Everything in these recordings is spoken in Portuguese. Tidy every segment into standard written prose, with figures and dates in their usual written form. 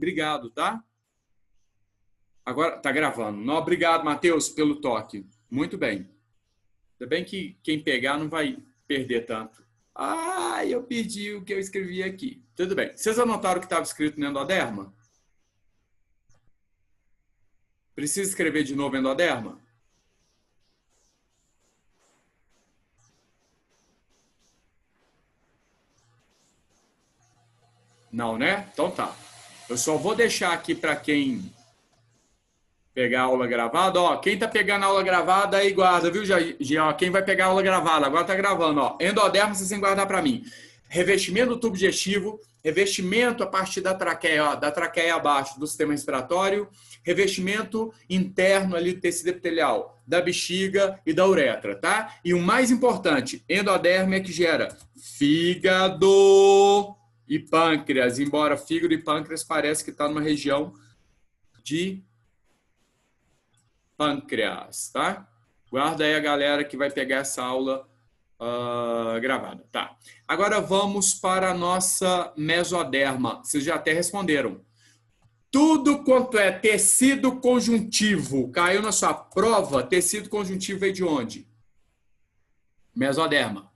Obrigado, tá? Agora tá gravando. Não, obrigado, Matheus, pelo toque. Muito bem. Ainda bem que quem pegar não vai perder tanto. Ah, eu perdi o que eu escrevi aqui. Tudo bem. Vocês anotaram o que estava escrito no endoderma? Precisa escrever de novo endoderma? Não, né? Então tá. Eu só vou deixar aqui para quem pegar a aula gravada. Ó, quem tá pegando a aula gravada aí guarda, viu, Jean? Quem vai pegar a aula gravada? Agora tá gravando, ó. Endoderma, vocês têm que guardar para mim. Revestimento do tubo digestivo, revestimento a partir da traqueia, ó, da traqueia abaixo do sistema respiratório, revestimento interno ali do tecido epitelial, da bexiga e da uretra, tá? E o mais importante, endoderma é que gera fígado e pâncreas, embora fígado e pâncreas parece que está numa região de pâncreas, tá? Guarda aí a galera que vai pegar essa aula gravada, tá? Agora vamos para a nossa mesoderma. Vocês já até responderam. Tudo quanto é tecido conjuntivo caiu na sua prova, tecido conjuntivo veio de onde? Mesoderma.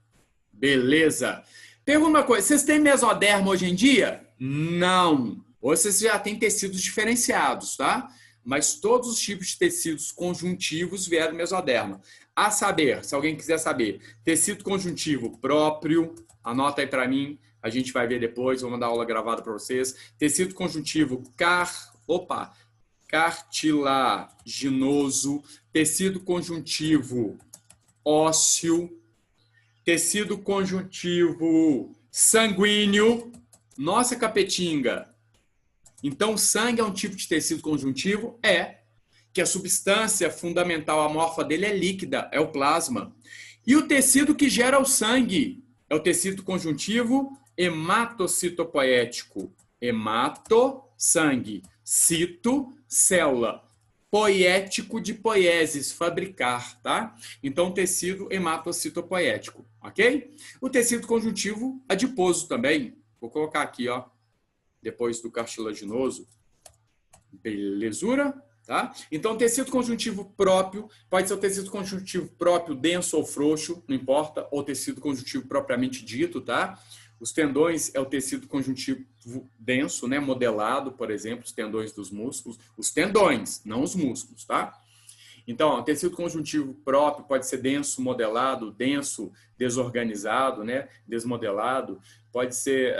Beleza. Pergunta uma coisa, vocês têm mesoderma hoje em dia? Não. Hoje vocês já têm tecidos diferenciados, tá? Mas todos os tipos de tecidos conjuntivos vieram do mesoderma. A saber, se alguém quiser saber, tecido conjuntivo próprio, anota aí para mim, a gente vai ver depois, vou mandar aula gravada para vocês. Tecido conjuntivo cartilaginoso, tecido conjuntivo ósseo, tecido conjuntivo sanguíneo. Nossa, capetinga! Então, sangue é um tipo de tecido conjuntivo? É. Que a substância fundamental amorfa dele é líquida, é o plasma. E o tecido que gera o sangue é o tecido conjuntivo hematocitopoético. Hemato, sangue. Cito, célula. Poético de poieses, fabricar, tá? Então, tecido hematocitopoético, ok? O tecido conjuntivo adiposo também. Vou colocar aqui, ó, depois do cartilaginoso. Belezura? Tá? Então, tecido conjuntivo próprio pode ser o tecido conjuntivo próprio denso ou frouxo, não importa, ou tecido conjuntivo propriamente dito, tá? Os tendões é o tecido conjuntivo denso, né? Modelado, por exemplo, os tendões dos músculos. Os tendões, não os músculos, tá? Então, ó, tecido conjuntivo próprio pode ser denso, modelado, denso, desorganizado, né? Desmodelado, pode ser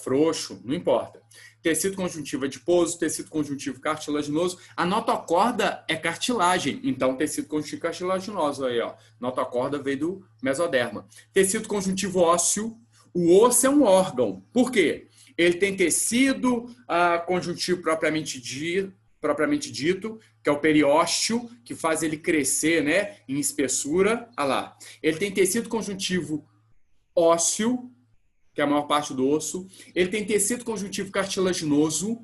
frouxo, não importa. Tecido conjuntivo adiposo, tecido conjuntivo cartilaginoso. A notocorda é cartilagem, então tecido conjuntivo cartilaginoso aí, ó. Notocorda veio do mesoderma. Tecido conjuntivo ósseo. O osso é um órgão. Por quê? Ele tem tecido conjuntivo propriamente dito, que é o periósteo, que faz ele crescer, né, em espessura. Olha lá. Ele tem tecido conjuntivo ósseo, que é a maior parte do osso. Ele tem tecido conjuntivo cartilaginoso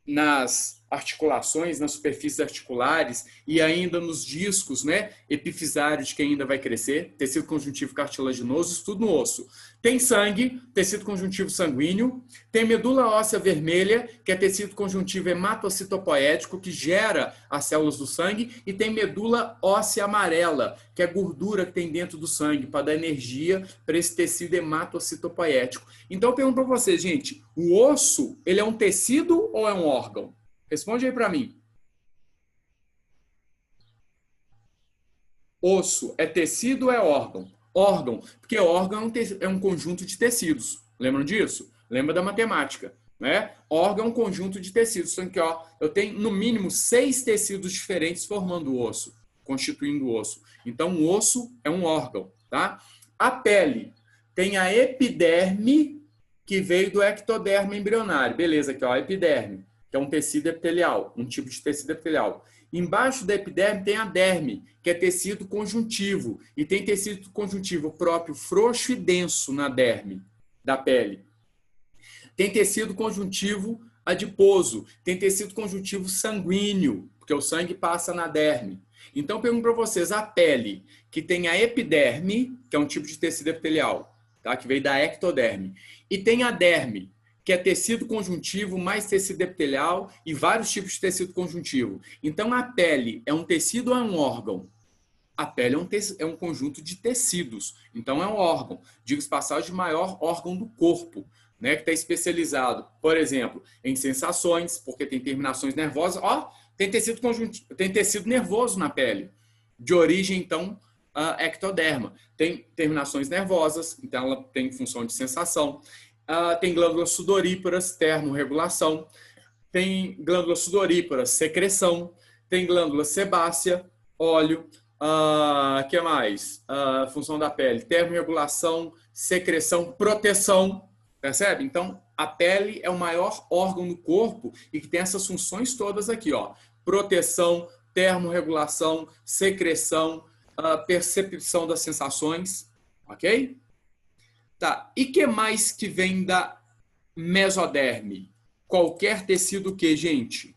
nas articulações, nas superfícies articulares e ainda nos discos, né, epifisários que ainda vai crescer. Tecido conjuntivo cartilaginoso, isso tudo no osso. Tem sangue, tecido conjuntivo sanguíneo. Tem medula óssea vermelha, que é tecido conjuntivo hematocitopoético, que gera as células do sangue. E tem medula óssea amarela, que é a gordura que tem dentro do sangue, para dar energia para esse tecido hematocitopoético. Então, eu pergunto para vocês, gente, o osso, ele é um tecido ou é um órgão? Responde aí para mim. Osso é tecido ou é órgão? Órgão, porque órgão é um conjunto de tecidos. Lembram disso? Lembra da matemática, né? Órgão é um conjunto de tecidos. Então, aqui, ó, eu tenho no mínimo 6 tecidos diferentes formando o osso, constituindo o osso. Então, o osso é um órgão, tá? A pele tem a epiderme, que veio do ectoderma embrionário. Beleza, aqui, ó, a epiderme, que é um tecido epitelial, um tipo de tecido epitelial. Embaixo da epiderme tem a derme, que é tecido conjuntivo. E tem tecido conjuntivo próprio frouxo e denso na derme da pele. Tem tecido conjuntivo adiposo. Tem tecido conjuntivo sanguíneo, porque o sangue passa na derme. Então, eu pergunto para vocês, a pele, que tem a epiderme, que é um tipo de tecido epitelial, tá? Que veio da ectoderme. E tem a derme, que é tecido conjuntivo mais tecido epitelial e vários tipos de tecido conjuntivo. Então, a pele é um tecido ou é um órgão? A pele é um conjunto de tecidos, então é um órgão. Diga-se passagem, o maior órgão do corpo, né, que está especializado, por exemplo, em sensações, porque tem terminações nervosas. Ó, tem tecido conjuntivo, tem tecido nervoso na pele, de origem, então, ectoderma. Tem terminações nervosas, então ela tem função de sensação. Tem glândulas sudoríparas, termorregulação. Tem glândula sudorípara, secreção. Tem glândula sebácea, óleo. Que mais? Função da pele, termorregulação, secreção, proteção. Percebe? Então, a pele é o maior órgão do corpo e que tem essas funções todas aqui, ó. Proteção, termorregulação, secreção, percepção das sensações, ok? Tá. E que mais que vem da mesoderme? Qualquer tecido que, gente?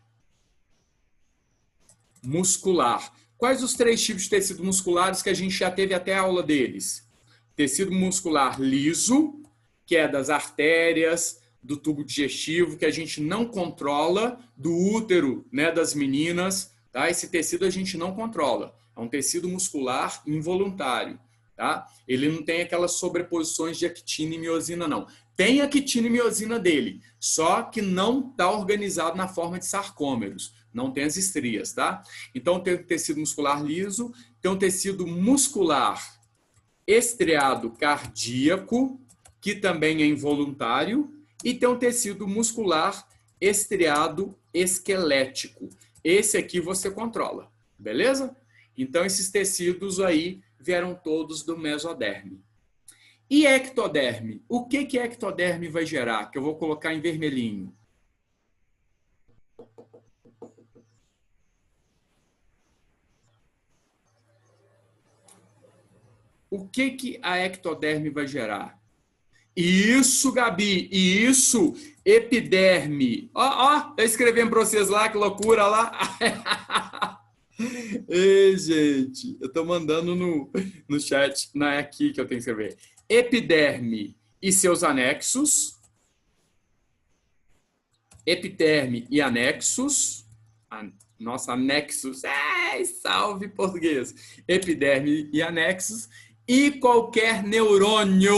Muscular. Quais os 3 tipos de tecido musculares que a gente já teve até a aula deles? Tecido muscular liso, que é das artérias, do tubo digestivo, que a gente não controla, do útero, né, das meninas, tá? Esse tecido a gente não controla. É um tecido muscular involuntário, tá? Ele não tem aquelas sobreposições de actina e miosina, não. Tem actina e miosina dele, só que não está organizado na forma de sarcômeros. Não tem as estrias, tá? Então, tem o tecido muscular liso, tem um tecido muscular estriado cardíaco, que também é involuntário, e tem um tecido muscular estriado esquelético. Esse aqui você controla, beleza? Então, esses tecidos aí vieram todos do mesoderme. E ectoderme? O que a ectoderme vai gerar? Que eu vou colocar em vermelhinho. O que a ectoderme vai gerar? Isso, Gabi, isso, epiderme. Ó, eu escrevendo para vocês lá, que loucura lá. Ei, gente, eu tô mandando no chat, não é aqui que eu tenho que escrever. Epiderme e seus anexos. Epiderme e anexos. Nossa, anexos. Salve português. Epiderme e anexos. E qualquer neurônio.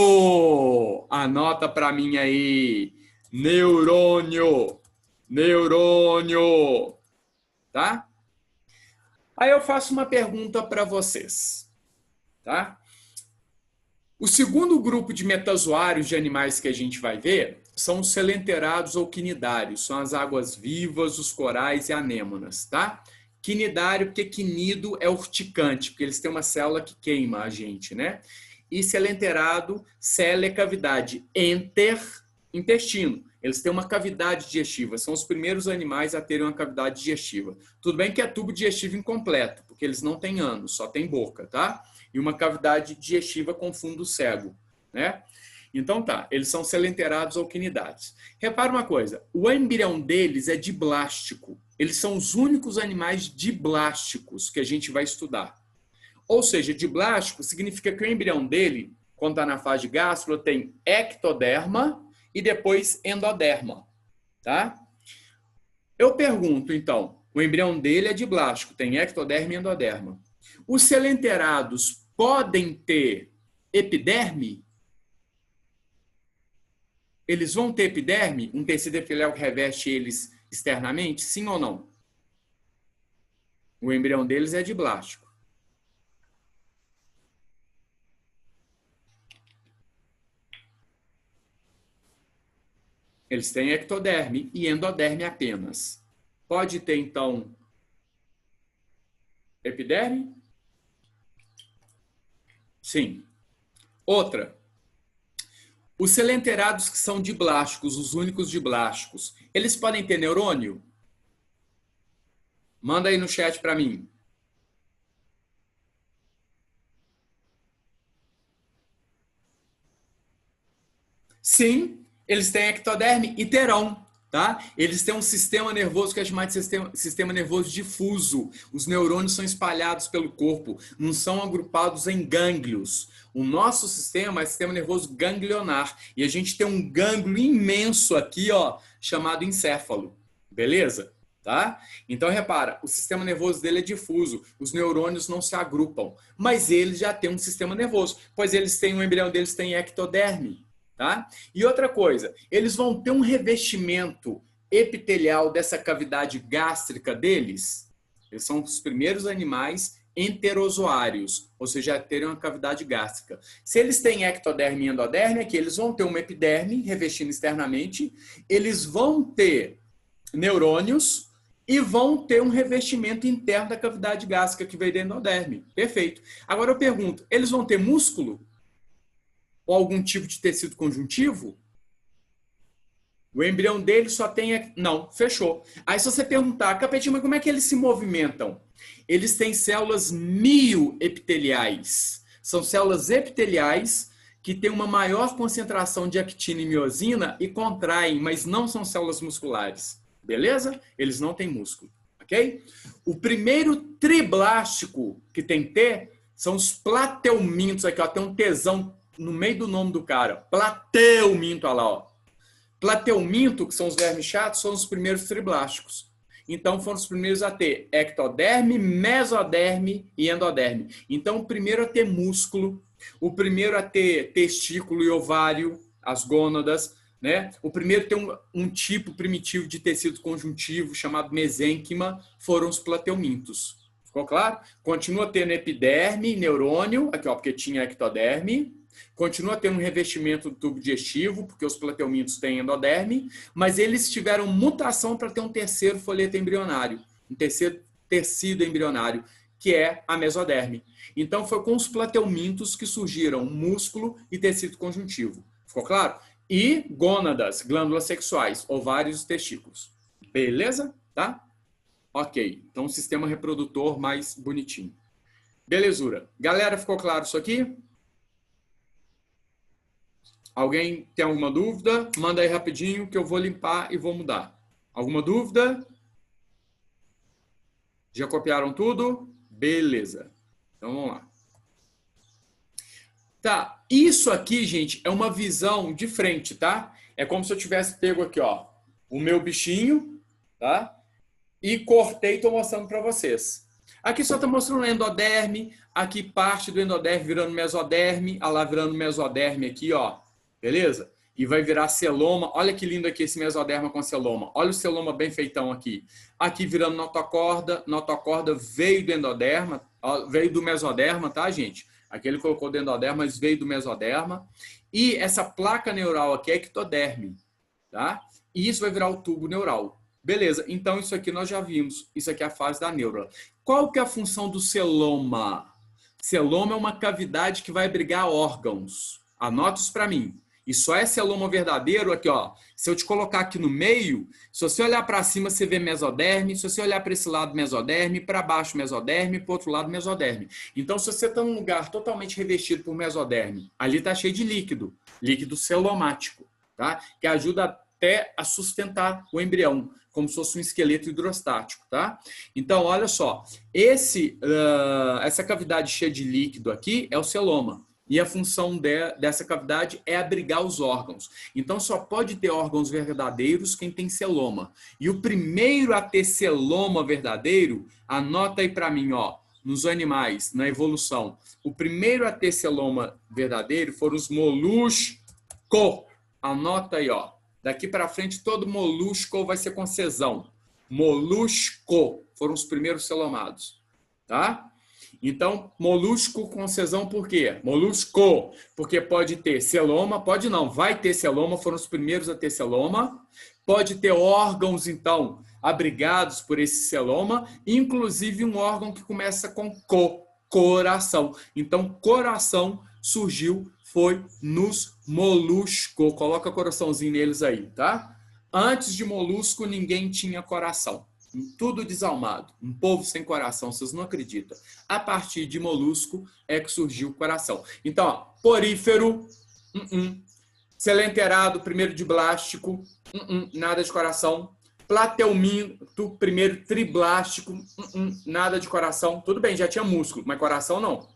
Anota para mim aí. Neurônio. Neurônio. Tá? Aí eu faço uma pergunta para vocês. Tá? O segundo grupo de metazoários de animais que a gente vai ver são os selenterados ou quinidários. São as águas vivas, os corais e anêmonas, tá? Quinidário, porque quinido é urticante, porque eles têm uma célula que queima a gente, né? E selenterado, célula é cavidade, enter, intestino. Eles têm uma cavidade digestiva, são os primeiros animais a terem uma cavidade digestiva. Tudo bem que é tubo digestivo incompleto, porque eles não têm ânus, só tem boca, tá? E uma cavidade digestiva com fundo cego, né? Então tá, eles são selenterados ou quinidários. Repara uma coisa, o embrião deles é diblástico. Eles são os únicos animais diblásticos que a gente vai estudar. Ou seja, diblástico significa que o embrião dele, quando está na fase de gástrula, tem ectoderma e depois endoderma, tá? Eu pergunto, então, o embrião dele é diblástico, tem ectoderma e endoderma. Os selenterados podem ter epiderme? Eles vão ter epiderme? Um tecido epitelial que reveste eles externamente? Sim ou não? O embrião deles é diblástico. Eles têm ectoderme e endoderme apenas. Pode ter, então, epiderme? Sim. Outra. Os selenterados que são diblásticos, os únicos diblásticos, eles podem ter neurônio? Manda aí no chat para mim. Sim, eles têm ectoderme e terão, tá? Eles têm um sistema nervoso que é chamado de sistema nervoso difuso. Os neurônios são espalhados pelo corpo, não são agrupados em gânglios. O nosso sistema é sistema nervoso ganglionar. E a gente tem um gânglio imenso aqui, ó, chamado encéfalo. Beleza? Tá? Então, repara, o sistema nervoso dele é difuso, os neurônios não se agrupam, mas eles já têm um sistema nervoso, pois eles têm, o embrião deles tem ectoderme, tá? E outra coisa, eles vão ter um revestimento epitelial dessa cavidade gástrica deles, eles são os primeiros animais enterozoários, ou seja, terem uma cavidade gástrica. Se eles têm ectoderme e endoderme, aqui eles vão ter uma epiderme revestindo externamente, eles vão ter neurônios, e vão ter um revestimento interno da cavidade gástrica que veio da endoderme. Perfeito. Agora eu pergunto, eles vão ter músculo? Ou algum tipo de tecido conjuntivo? O embrião dele só tem... Não, fechou. Aí se você perguntar, Capetinho, mas como é que eles se movimentam? Eles têm células mioepiteliais. São células epiteliais que têm uma maior concentração de actina e miosina e contraem, mas não são células musculares. Beleza? Eles não têm músculo, ok? O primeiro triblástico que tem T são os plateumintos. Aqui, ó, tem um Tzão no meio do nome do cara. Plateuminto, olha lá, ó. Plateuminto, que são os vermes chatos, são os primeiros triblásticos. Então, foram os primeiros a ter ectoderme, mesoderme e endoderme. Então, o primeiro a ter músculo, o primeiro a ter testículo e ovário, as gônadas, né? O primeiro tem um tipo primitivo de tecido conjuntivo chamado mesênquima, foram os plateumintos. Ficou claro? Continua tendo epiderme, neurônio, aqui ó, porque tinha ectoderme. Continua tendo um revestimento do tubo digestivo, porque os plateumintos têm endoderme, mas eles tiveram mutação para ter um terceiro folheto embrionário, um terceiro tecido embrionário, que é a mesoderme. Então foi com os plateumintos que surgiram músculo e tecido conjuntivo. Ficou claro? E gônadas, glândulas sexuais, ovários e testículos. Beleza? Tá? Ok. Então, sistema reprodutor mais bonitinho. Belezura. Galera, ficou claro isso aqui? Alguém tem alguma dúvida? Manda aí rapidinho que eu vou limpar e vou mudar. Alguma dúvida? Já copiaram tudo? Beleza. Então, vamos lá. Tá, isso aqui, gente, é uma visão de frente, tá? É como se eu tivesse pego aqui, ó, o meu bichinho, tá? E cortei e tô mostrando para vocês. Aqui só tô mostrando o endoderme, aqui parte do endoderme virando mesoderme, a lá virando mesoderme aqui, ó. Beleza? E vai virar celoma. Olha que lindo aqui esse mesoderma com celoma. Olha o celoma bem feitão aqui. Aqui virando notocorda. Notocorda veio do endoderma, veio do mesoderma, tá, gente? Aqui ele colocou do endoderma, mas veio do mesoderma. E essa placa neural aqui é ectoderme, tá? E isso vai virar o tubo neural. Beleza, então isso aqui nós já vimos. Isso aqui é a fase da neurona. Qual que é a função do celoma? Celoma é uma cavidade que vai abrigar órgãos. Anota isso para mim. E só é celoma verdadeiro aqui, ó. Se eu te colocar aqui no meio, se você olhar para cima, você vê mesoderme. Se você olhar para esse lado, mesoderme. Para baixo, mesoderme. Para o outro lado, mesoderme. Então, se você está num lugar totalmente revestido por mesoderme, ali está cheio de líquido. Líquido celomático, tá? Que ajuda até a sustentar o embrião, como se fosse um esqueleto hidrostático, tá? Então, olha só. Essa cavidade cheia de líquido aqui é o celoma. E a função dessa cavidade é abrigar os órgãos. Então, só pode ter órgãos verdadeiros quem tem celoma. E o primeiro a ter celoma verdadeiro, anota aí para mim, ó, nos animais, na evolução. O primeiro a ter celoma verdadeiro foram os moluscos. Anota aí, ó. Daqui para frente, todo molusco vai ser com cesão. Molusco foram os primeiros celomados, tá? Então, molusco com cesão por quê? Molusco, porque pode ter celoma, pode não, vai ter celoma, foram os primeiros a ter celoma. Pode ter órgãos, então, abrigados por esse celoma, inclusive um órgão que começa com coração. Então, coração surgiu, foi nos moluscos. Coloca coraçãozinho neles aí, tá? Antes de molusco, ninguém tinha coração. Tudo desalmado, um povo sem coração, vocês não acreditam. A partir de molusco é que surgiu o coração. Então, ó, porífero, Selenterado, primeiro diblástico, nada de coração. Plateuminto, primeiro triblástico, nada de coração. Tudo bem, já tinha músculo, mas coração não.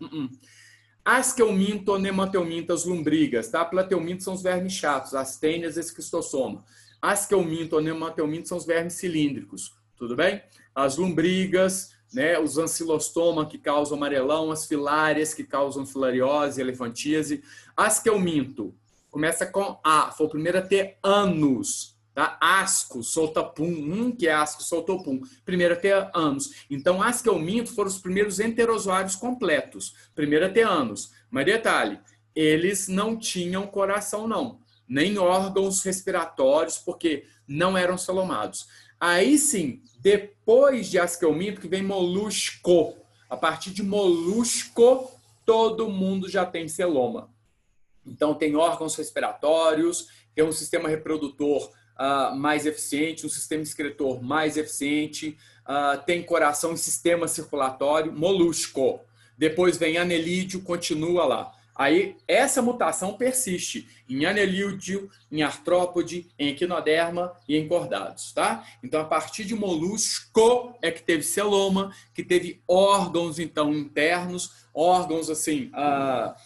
Asqueuminto, nemateumintas, lombrigas, tá? Plateuminto são os vermes chatos, astênias, esquistossoma. Asqueuminto, nemateuminto são os vermes cilíndricos, tudo bem? As lombrigas, né? Os ancilostoma que causam amarelão, as filárias que causam filariose, elefantíase. Asqueuminto começa com A, foi o primeiro a ter ânus. Tá? Asco, solta pum, que é asco, soltou pum. Primeiro a ter anos. Então, asqueuminto foram os primeiros enterozoários completos. Primeiro a ter anos. Mas detalhe, eles não tinham coração, não. Nem órgãos respiratórios, porque não eram celomados. Aí sim, depois de asqueuminto, que vem molusco. A partir de molusco, todo mundo já tem celoma. Então, tem órgãos respiratórios, tem um sistema reprodutor mais eficiente, um sistema excretor mais eficiente, tem coração e sistema circulatório, molusco. Depois vem anelídeo, continua lá. Aí essa mutação persiste em anelídeo, em artrópode, em equinoderma e em cordados, tá? Então, a partir de molusco é que teve celoma, que teve órgãos, então, internos, órgãos, assim,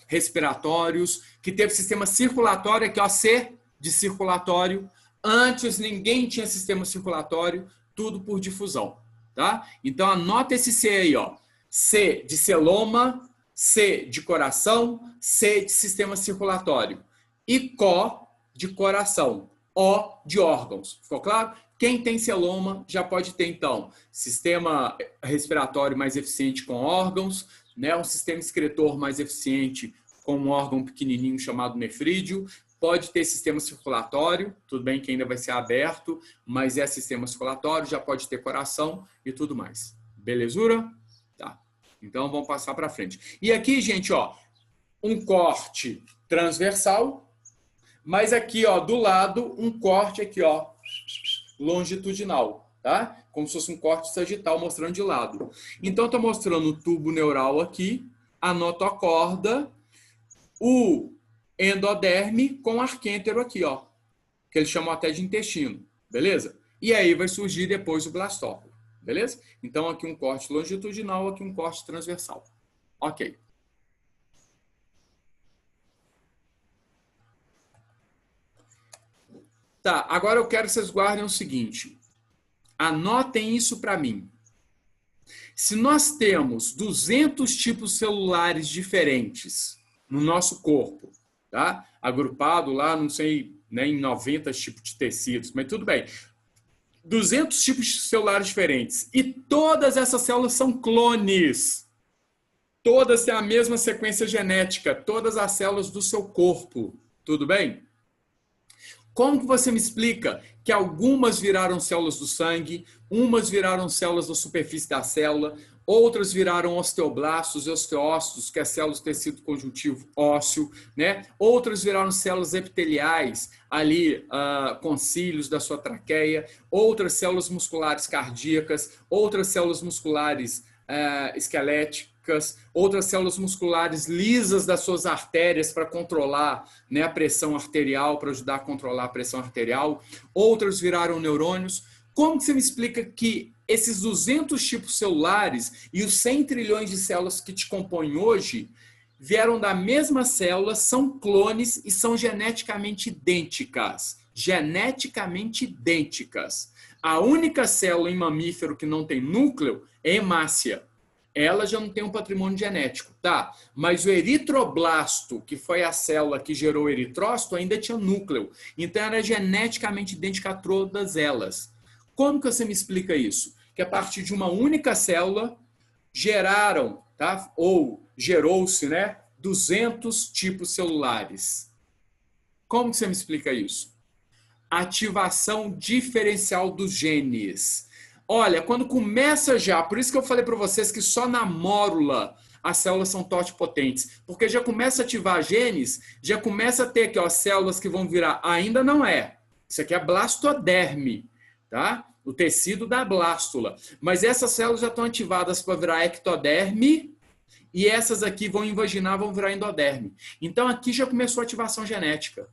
respiratórios, que teve sistema circulatório, aqui, ó, C de circulatório. Antes, ninguém tinha sistema circulatório, tudo por difusão, tá? Então, anota esse C aí, ó. C de celoma, C de coração, C de sistema circulatório. E CO de coração, O de órgãos. Ficou claro? Quem tem celoma já pode ter, então, sistema respiratório mais eficiente com órgãos, né? Um sistema excretor mais eficiente com um órgão pequenininho chamado nefrídeo. Pode ter sistema circulatório, tudo bem que ainda vai ser aberto, mas é sistema circulatório, já pode ter coração e tudo mais. Belezura? Tá. Então, vamos passar para frente. E aqui, gente, ó, um corte transversal, mas aqui, ó, do lado, um corte aqui, ó, longitudinal, tá? Como se fosse um corte sagital mostrando de lado. Então, estou mostrando o tubo neural aqui, a notocorda, o endoderme com arquêntero aqui, ó, que eles chamam até de intestino, beleza? E aí vai surgir depois o blastóculo, beleza? Então, aqui um corte longitudinal, aqui um corte transversal. Ok. Tá, agora eu quero que vocês guardem o seguinte. Anotem isso para mim. Se nós temos 200 tipos celulares diferentes no nosso corpo, tá? Agrupado lá, não sei, né, em 90 tipos de tecidos, mas tudo bem. 200 tipos celulares diferentes. E todas essas células são clones. Todas têm a mesma sequência genética. Todas as células do seu corpo. Tudo bem? Como que você me explica que algumas viraram células do sangue, umas viraram células da superfície da célula, outras viraram osteoblastos e osteócitos, que é células do tecido conjuntivo ósseo, né? Outras viraram células epiteliais, ali, com cílios da sua traqueia, outras células musculares cardíacas, outras células musculares esqueléticas, outras células musculares lisas das suas artérias para controlar, né, a pressão arterial, para ajudar a controlar a pressão arterial, outras viraram neurônios. Como que você me explica que esses 200 tipos celulares e os 100 trilhões de células que te compõem hoje vieram da mesma célula, são clones e são geneticamente idênticas? Geneticamente idênticas. A única célula em mamífero que não tem núcleo é a hemácia. Ela já não tem um patrimônio genético, tá? Mas o eritroblasto, que foi a célula que gerou o eritrócito, ainda tinha núcleo. Então, era geneticamente idêntica a todas elas. Como que você me explica isso? Que a partir de uma única célula geraram, tá? Ou gerou-se, né, 200 tipos celulares. Como que você me explica isso? Ativação diferencial dos genes. Olha, quando começa já, por isso que eu falei para vocês que só na mórula as células são totipotentes, porque já começa a ativar genes, já começa a ter aqui, ó, células que vão virar, ainda não é, isso aqui é blastoderme, tá? O tecido da blástula, mas essas células já estão ativadas para virar ectoderme, e essas aqui vão invaginar, vão virar endoderme. Então aqui já começou a ativação genética.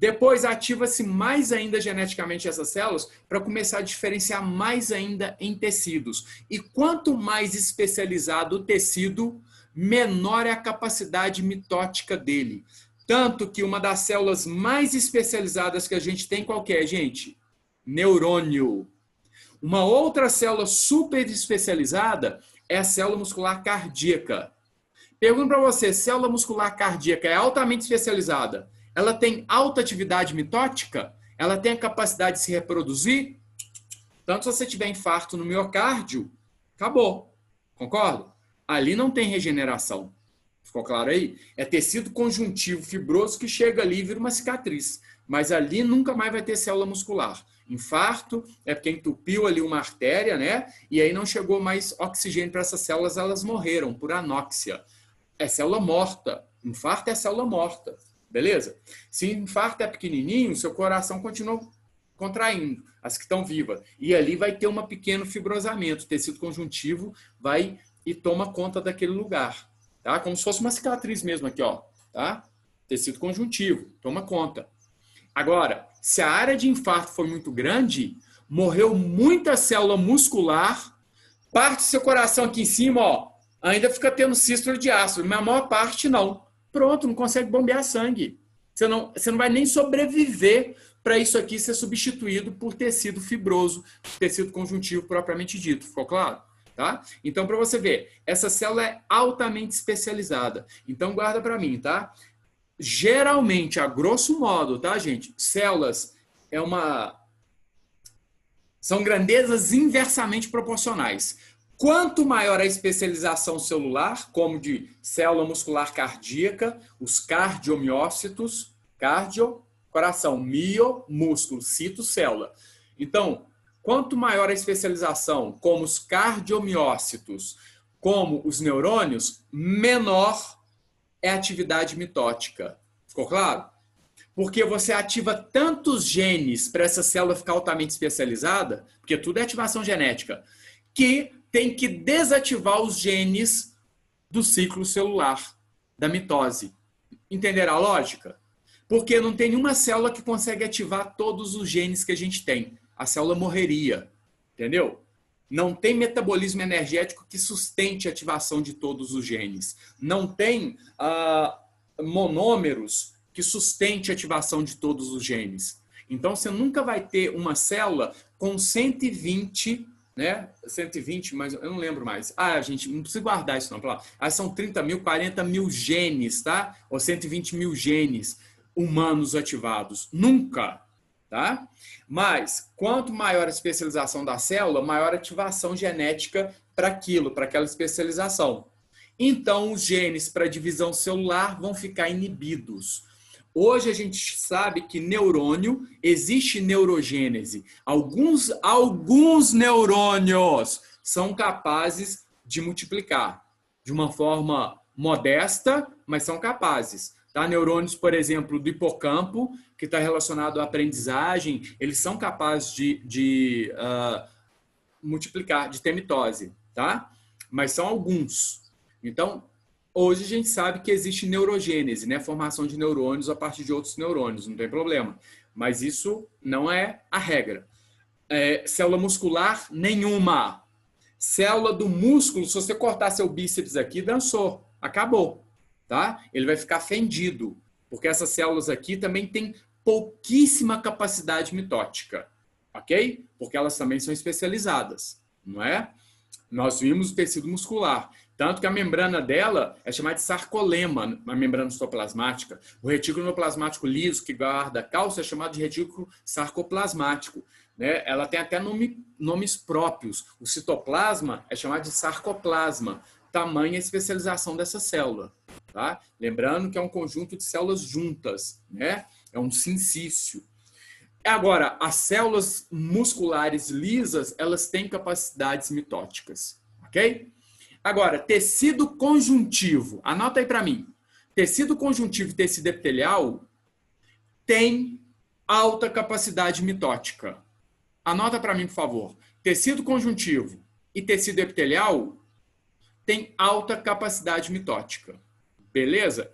Depois ativa-se mais ainda geneticamente essas células para começar a diferenciar mais ainda em tecidos. E quanto mais especializado o tecido, menor é a capacidade mitótica dele. Tanto que uma das células mais especializadas que a gente tem, qual que é, gente? Neurônio. Uma outra célula super especializada é a célula muscular cardíaca. Pergunto para você, célula muscular cardíaca é altamente especializada? Ela tem alta atividade mitótica? Ela tem a capacidade de se reproduzir? Tanto se você tiver infarto no miocárdio, acabou. Concorda? Ali não tem regeneração. Ficou claro aí? É tecido conjuntivo fibroso que chega ali e vira uma cicatriz. Mas ali nunca mais vai ter célula muscular. Infarto é porque entupiu ali uma artéria, né? E aí não chegou mais oxigênio para essas células, elas morreram por anóxia. É célula morta. Infarto é célula morta. Beleza? Se o infarto é pequenininho, seu coração continua contraindo, as que estão vivas. E ali vai ter um pequeno fibrosamento. O tecido conjuntivo vai e toma conta daquele lugar. Tá? Como se fosse uma cicatriz mesmo aqui, ó. Tá? Tecido conjuntivo, toma conta. Agora, se a área de infarto foi muito grande, morreu muita célula muscular, parte do seu coração aqui em cima, ó, ainda fica tendo sístole de ácido, mas a maior parte não. Pronto, não consegue bombear sangue. Você não vai nem sobreviver para isso aqui ser substituído por tecido fibroso, tecido conjuntivo propriamente dito. Ficou claro? Tá? Então, para você ver, essa célula é altamente especializada. Então, guarda para mim, tá? Geralmente, a grosso modo, tá, gente? Células são grandezas inversamente proporcionais. Quanto maior a especialização celular, como de célula muscular cardíaca, os cardiomiócitos, cardio, coração, mio, músculo, cito, célula. Então, quanto maior a especialização, como os cardiomiócitos, como os neurônios, menor é a atividade mitótica. Ficou claro? Porque você ativa tantos genes para essa célula ficar altamente especializada, porque tudo é ativação genética, que tem que desativar os genes do ciclo celular, da mitose. Entenderam a lógica? Porque não tem nenhuma célula que consegue ativar todos os genes que a gente tem. A célula morreria. Entendeu? Não tem metabolismo energético que sustente a ativação de todos os genes. Não tem monômeros que sustente a ativação de todos os genes. Então, você nunca vai ter uma célula com 120, né? 120, mas eu não lembro mais. Gente, não precisa guardar isso não. São 30 mil, 40 mil genes, tá? Ou 120 mil genes humanos ativados. Nunca, tá? Mas, quanto maior a especialização da célula, maior a ativação genética para aquela especialização. Então, os genes para divisão celular vão ficar inibidos. Hoje a gente sabe que neurônio, existe neurogênese. Alguns neurônios são capazes de multiplicar de uma forma modesta, mas são capazes. Tá? Neurônios, por exemplo, do hipocampo, que está relacionado à aprendizagem, eles são capazes de multiplicar, de ter mitose. Tá? Mas são alguns. Então, hoje a gente sabe que existe neurogênese, né? Formação de neurônios a partir de outros neurônios, não tem problema. Mas isso não é a regra. Célula muscular, nenhuma. Célula do músculo, se você cortar seu bíceps aqui, dançou. Acabou. Tá? Ele vai ficar fendido. Porque essas células aqui também têm pouquíssima capacidade mitótica. Ok? Porque elas também são especializadas. Não é? Nós vimos o tecido muscular. Tanto que a membrana dela é chamada de sarcolema, a membrana citoplasmática. O retículo endoplasmático liso que guarda cálcio é chamado de retículo sarcoplasmático. Né? Ela tem até nomes próprios. O citoplasma é chamado de sarcoplasma. Tamanha especialização dessa célula. Tá? Lembrando que é um conjunto de células juntas. Né? É um sincício. Agora, as células musculares lisas, elas têm capacidades mitóticas. Ok? Agora, tecido conjuntivo. Anota aí para mim. Tecido conjuntivo e tecido epitelial tem alta capacidade mitótica. Anota para mim, por favor. Tecido conjuntivo e tecido epitelial tem alta capacidade mitótica. Beleza?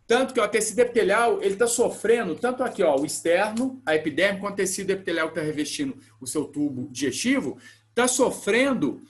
Tanto que ó, o tecido epitelial, ele está sofrendo, tanto aqui, ó, o externo, a epiderme, quanto o tecido epitelial que está revestindo o seu tubo digestivo, está sofrendo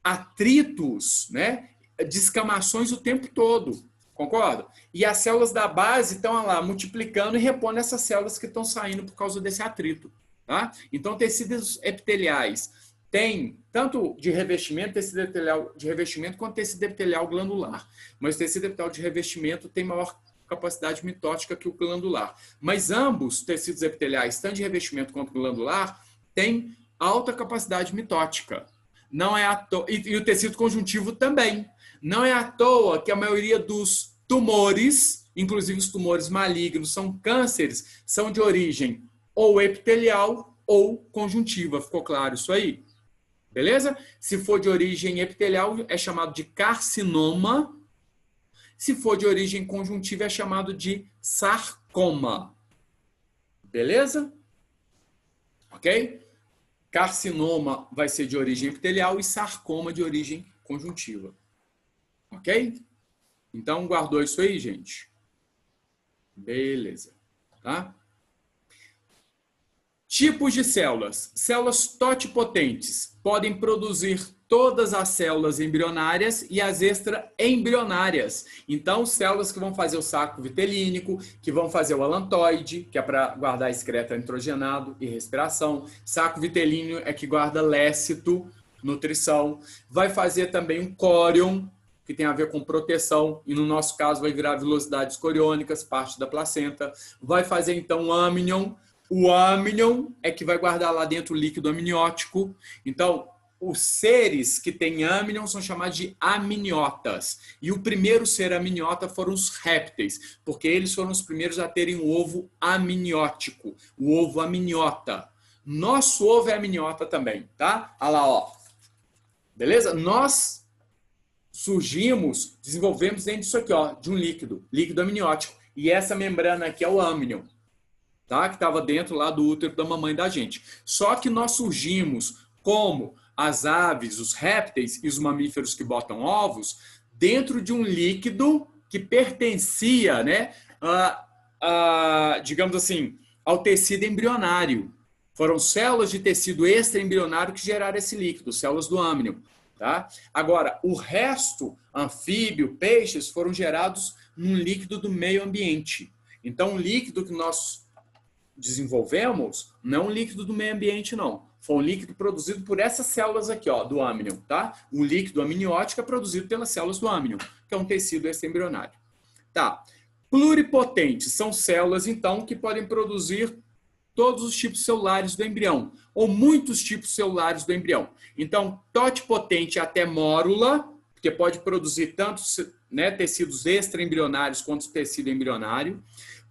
atritos, né, descamações o tempo todo. Concorda? E as células da base estão lá multiplicando e repondo essas células que estão saindo por causa desse atrito. Tá? Então, tecidos epiteliais têm tanto de revestimento, tecido epitelial de revestimento, quanto tecido epitelial glandular. Mas o tecido epitelial de revestimento tem maior capacidade mitótica que o glandular. Mas ambos tecidos epiteliais, tanto de revestimento quanto glandular, têm alta capacidade mitótica. Não é à toa, e o tecido conjuntivo também. Não é à toa que a maioria dos tumores, inclusive os tumores malignos, são cânceres, são de origem ou epitelial ou conjuntiva. Ficou claro isso aí? Beleza? Se for de origem epitelial, é chamado de carcinoma. Se for de origem conjuntiva, é chamado de sarcoma. Beleza? Ok? Carcinoma vai ser de origem epitelial e sarcoma de origem conjuntiva. Ok? Então, guardou isso aí, gente? Beleza. Tá? Tipos de células. Células totipotentes podem produzir todas as células embrionárias e as extraembrionárias. Então, células que vão fazer o saco vitelínico, que vão fazer o alantoide, que é para guardar excreto nitrogenado e respiração. Saco vitelíneo é que guarda lécito, nutrição. Vai fazer também um córion, que tem a ver com proteção, e no nosso caso vai virar velocidades coriônicas, parte da placenta. Vai fazer então o amnion. O amnion é que vai guardar lá dentro o líquido amniótico. Então, os seres que têm amnion são chamados de amniotas. E o primeiro ser amniota foram os répteis, porque eles foram os primeiros a terem o ovo amniótico, o ovo amniota. Nosso ovo é amniota também, tá? Olha lá, ó. Beleza? Nós surgimos, desenvolvemos dentro disso aqui, ó, de um líquido amniótico. E essa membrana aqui é o amnion, tá? Que estava dentro lá do útero da mamãe da gente. Só que nós surgimos como as aves, os répteis e os mamíferos que botam ovos dentro de um líquido que pertencia, né, digamos assim, ao tecido embrionário. Foram células de tecido extraembrionário que geraram esse líquido, células do amnion. Tá? Agora, o resto, anfíbio, peixes, foram gerados num líquido do meio ambiente. Então, o líquido que nós desenvolvemos não é um líquido do meio ambiente, não. Foi um líquido produzido por essas células aqui, ó, do amnion. Tá? O líquido amniótico é produzido pelas células do amnion, que é um tecido extraembrionário. Tá. Pluripotentes são células, então, que podem produzir todos os tipos celulares do embrião, ou muitos tipos celulares do embrião. Então, totipotente até mórula, porque pode produzir tanto, né, tecidos extraembrionários quanto tecido embrionário.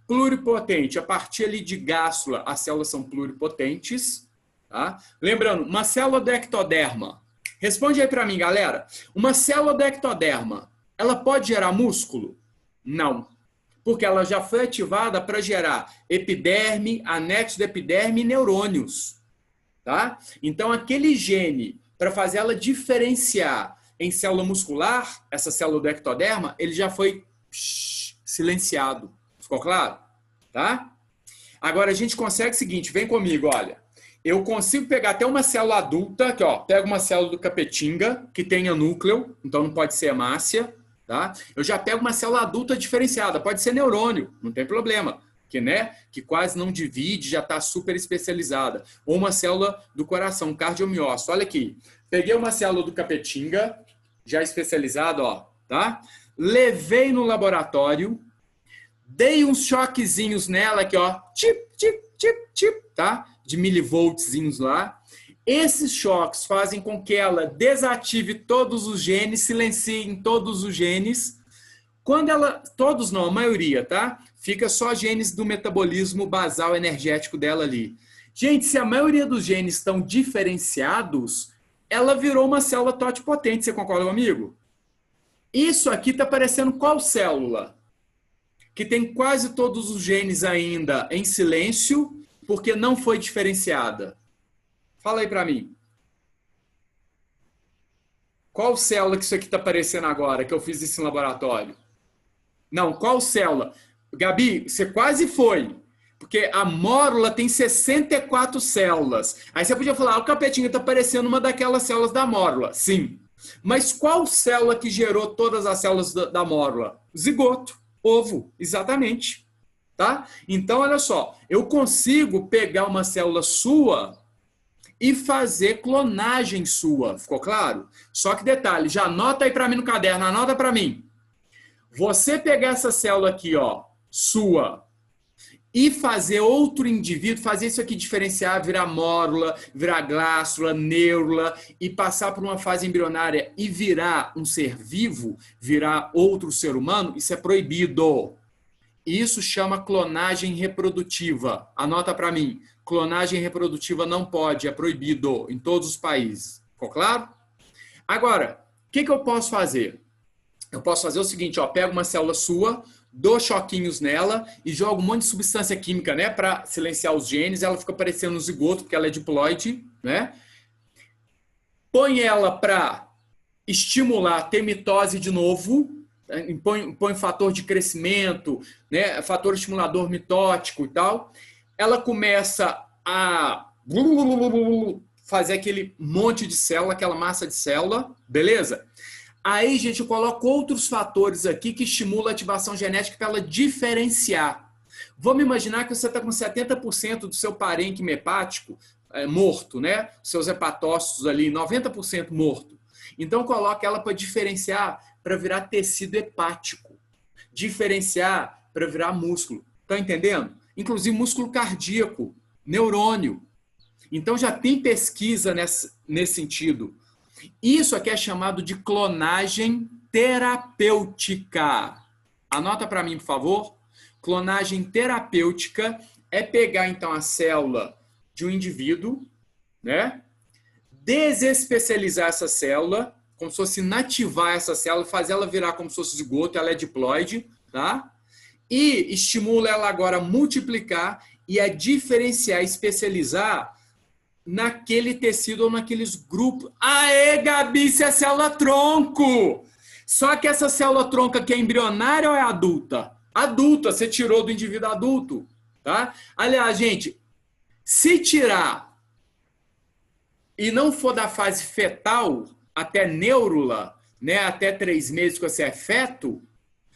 Pluripotente, a partir ali de gástula, as células são pluripotentes. Tá? Lembrando, uma célula do ectoderma. Responde aí para mim, galera. Uma célula do ectoderma, ela pode gerar músculo? Não. Porque ela já foi ativada para gerar epiderme, anexo da epiderme e neurônios. Tá? Então, aquele gene, para fazer ela diferenciar em célula muscular, essa célula do ectoderma, ele já foi silenciado. Ficou claro? Tá? Agora, a gente consegue o seguinte, vem comigo, olha. Eu consigo pegar até uma célula adulta, aqui, ó, pego uma célula do Capetinga, que tenha núcleo, então não pode ser hemácia. Tá? Eu já pego uma célula adulta diferenciada, pode ser neurônio, não tem problema, que quase não divide, já está super especializada. Ou uma célula do coração, cardiomiócito. Olha aqui, peguei uma célula do Capetinga, já especializada, ó, tá? Levei no laboratório, dei uns choquezinhos nela aqui, ó, tip, tip, tip, tip, tá? De milivoltzinhos lá. Esses choques fazem com que ela desative todos os genes, silencie todos os genes. Quando ela, todos não, a maioria, tá? Fica só genes do metabolismo basal energético dela ali. Gente, se a maioria dos genes estão diferenciados, ela virou uma célula totipotente, você concorda comigo? Isso aqui está parecendo qual célula? Que tem quase todos os genes ainda em silêncio, porque não foi diferenciada. Fala aí para mim. Qual célula que isso aqui está aparecendo agora, que eu fiz isso em laboratório? Não, qual célula? Gabi, você quase foi. Porque a mórula tem 64 células. Aí você podia falar, o capetinho está parecendo uma daquelas células da mórula. Sim. Mas qual célula que gerou todas as células da mórula? Zigoto, ovo, exatamente. Tá? Então, olha só, eu consigo pegar uma célula sua e fazer clonagem sua. Ficou claro? Só que detalhe, já anota aí para mim no caderno, anota para mim. Você pegar essa célula aqui, ó, sua, e fazer outro indivíduo, fazer isso aqui diferenciar, virar mórula, virar glástula, neurula, e passar por uma fase embrionária e virar um ser vivo, virar outro ser humano, isso é proibido. Isso chama clonagem reprodutiva. Anota para mim. Clonagem reprodutiva não pode, é proibido em todos os países. Ficou claro? Agora, o que eu posso fazer? Eu posso fazer o seguinte, ó, pego uma célula sua, dou choquinhos nela e jogo um monte de substância química, né, para silenciar os genes, ela fica parecendo um zigoto, porque ela é diploide, né? Põe ela para estimular, ter mitose de novo, põe fator de crescimento, né, fator estimulador mitótico e tal. Ela começa a fazer aquele monte de célula, aquela massa de célula, beleza? Aí, gente, eu coloco outros fatores aqui que estimulam a ativação genética para ela diferenciar. Vamos imaginar que você está com 70% do seu parênquima hepático morto, né? Seus hepatócitos ali, 90% morto. Então, coloca ela para diferenciar, para virar tecido hepático. Diferenciar para virar músculo. Tá entendendo? Inclusive músculo cardíaco, neurônio. Então, já tem pesquisa nesse sentido. Isso aqui é chamado de clonagem terapêutica. Anota para mim, por favor. Clonagem terapêutica é pegar, então, a célula de um indivíduo, né? Desespecializar essa célula, como se fosse inativar essa célula, fazer ela virar como se fosse zigoto, ela é diploide, tá? E estimula ela agora a multiplicar e a diferenciar, especializar naquele tecido ou naqueles grupos. Aê, Gabi, isso é célula-tronco! Só que essa célula-tronco aqui é embrionária ou é adulta? Adulta, você tirou do indivíduo adulto, tá? Aliás, gente, se tirar e não for da fase fetal até neurula, né, até 3 meses que você é feto,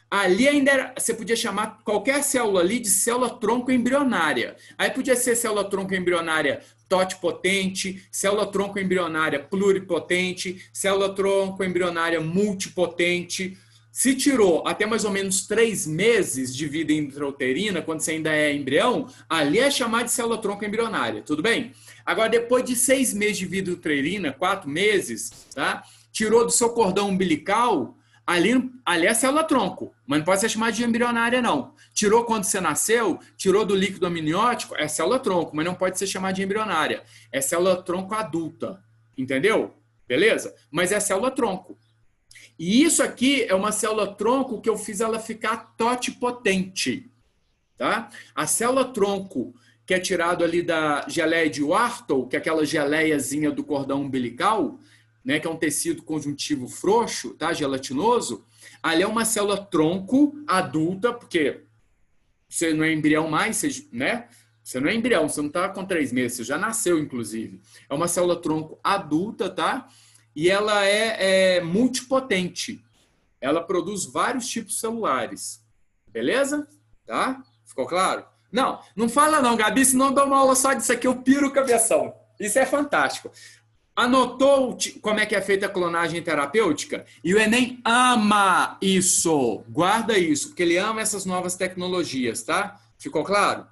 ali ainda você podia chamar qualquer célula ali de célula-tronco embrionária. Aí podia ser célula-tronco embrionária totipotente, célula-tronco embrionária pluripotente, célula-tronco embrionária multipotente. Se tirou até mais ou menos 3 meses de vida intrauterina, quando você ainda é embrião, ali é chamado de célula-tronco embrionária, tudo bem? Agora, depois de 6 meses de vida uterina, 4 meses, tá? Tirou do seu cordão umbilical, ali é célula-tronco, mas não pode ser chamada de embrionária, não. Tirou quando você nasceu, tirou do líquido amniótico, é célula-tronco, mas não pode ser chamada de embrionária. É célula-tronco adulta, entendeu? Beleza? Mas é célula-tronco. E isso aqui é uma célula-tronco que eu fiz ela ficar totipotente, tá? A célula-tronco que é tirado ali da geleia de Wharton, que é aquela geleiazinha do cordão umbilical, né, que é um tecido conjuntivo frouxo, tá, gelatinoso, ali é uma célula-tronco adulta, porque você não é embrião mais, você, né? Você não é embrião, você não está com 3 meses, você já nasceu, inclusive. É uma célula-tronco adulta, tá? E ela é multipotente. Ela produz vários tipos celulares. Beleza? Tá? Ficou claro? Não fala não, Gabi, senão eu dou uma aula só disso aqui, eu piro o cabeção. Isso é fantástico. Anotou como é que é feita a clonagem terapêutica? E o Enem ama isso. Guarda isso, porque ele ama essas novas tecnologias, tá? Ficou claro?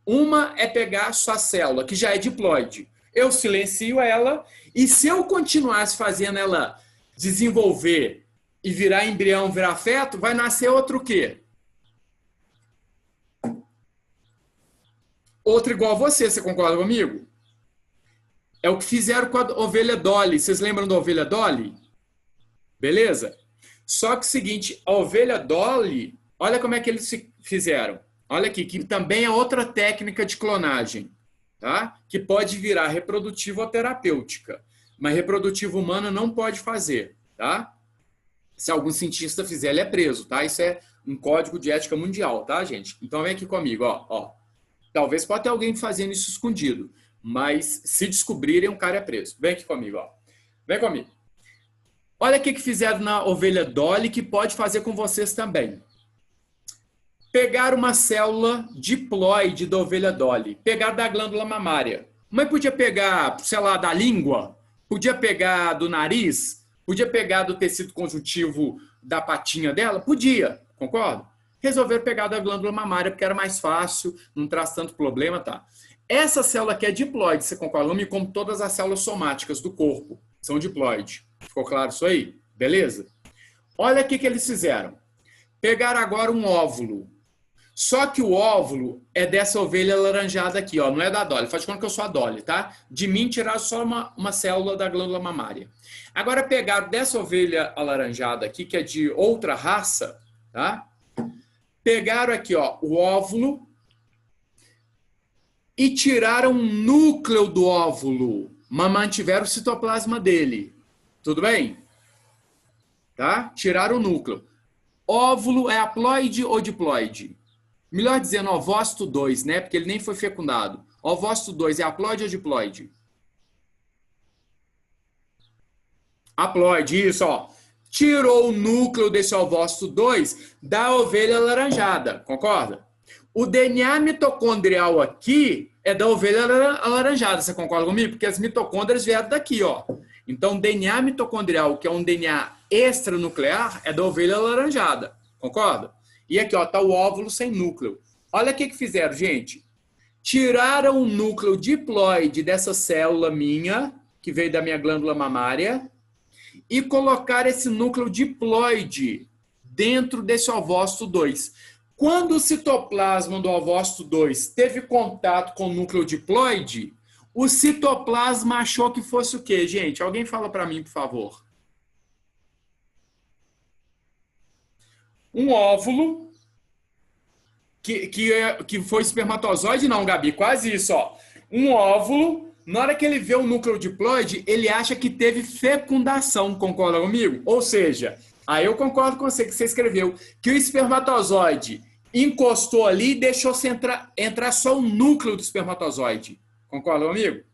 Uma é pegar a sua célula, que já é diploide. Eu silencio ela e se eu continuasse fazendo ela desenvolver e virar embrião, virar feto, vai nascer outro o quê? Outro igual a você concorda comigo? É o que fizeram com a ovelha Dolly. Vocês lembram da ovelha Dolly? Beleza? Só que o seguinte, a ovelha Dolly, olha como é que eles fizeram. Olha aqui, que também é outra técnica de clonagem, tá? Que pode virar reprodutiva ou terapêutica. Mas reprodutiva humana não pode fazer, tá? Se algum cientista fizer, ele é preso, tá? Isso é um código de ética mundial, tá, gente? Então vem aqui comigo, ó. Talvez pode ter alguém fazendo isso escondido, mas se descobrirem, o cara é preso. Vem aqui comigo, ó. Vem comigo. Olha o que fizeram na ovelha Dolly que pode fazer com vocês também. Pegaram uma célula diploide da ovelha Dolly, pegaram da glândula mamária. Mas podia pegar, sei lá, da língua, podia pegar do nariz, podia pegar do tecido conjuntivo da patinha dela? Podia, concorda? Resolveram pegar da glândula mamária porque era mais fácil, não traz tanto problema, tá? Essa célula aqui é diploide, você concorda? Como todas as células somáticas do corpo são diploide. Ficou claro isso aí? Beleza? Olha o que eles fizeram. Pegaram agora um óvulo. Só que o óvulo é dessa ovelha alaranjada aqui, ó, não é da Dolly. Faz de conta que eu sou a Dolly, tá? De mim tiraram só uma célula da glândula mamária. Agora pegaram dessa ovelha alaranjada aqui, que é de outra raça, tá? Pegaram aqui, ó, o óvulo e tiraram o núcleo do óvulo, mas mantiveram o citoplasma dele. Tudo bem? Tá? Tiraram o núcleo. Óvulo é haploide ou diploide? Melhor dizendo, ovócito 2, né? Porque ele nem foi fecundado. Ovócito 2 é haploide ou diploide? Haploide, isso, ó. Tirou o núcleo desse ovócito 2 da ovelha alaranjada, concorda? O DNA mitocondrial aqui é da ovelha alaranjada, você concorda comigo? Porque as mitocôndrias vieram daqui, ó. Então, o DNA mitocondrial, que é um DNA extranuclear, é da ovelha alaranjada, concorda? E aqui, ó, tá o óvulo sem núcleo. Olha o que fizeram, gente. Tiraram o núcleo diploide dessa célula minha, que veio da minha glândula mamária, e colocaram esse núcleo diploide dentro desse ovócito 2. Quando o citoplasma do ovócito 2 teve contato com o núcleo diploide, o citoplasma achou que fosse o quê, gente? Alguém fala para mim, por favor. Um óvulo que foi espermatozoide, não, Gabi, quase isso, ó. Um óvulo, na hora que ele vê o núcleo diploide, ele acha que teve fecundação, concorda comigo? Ou seja, aí eu concordo com você que você escreveu, que o espermatozoide encostou ali e deixou entrar só o núcleo do espermatozoide. Concorda comigo?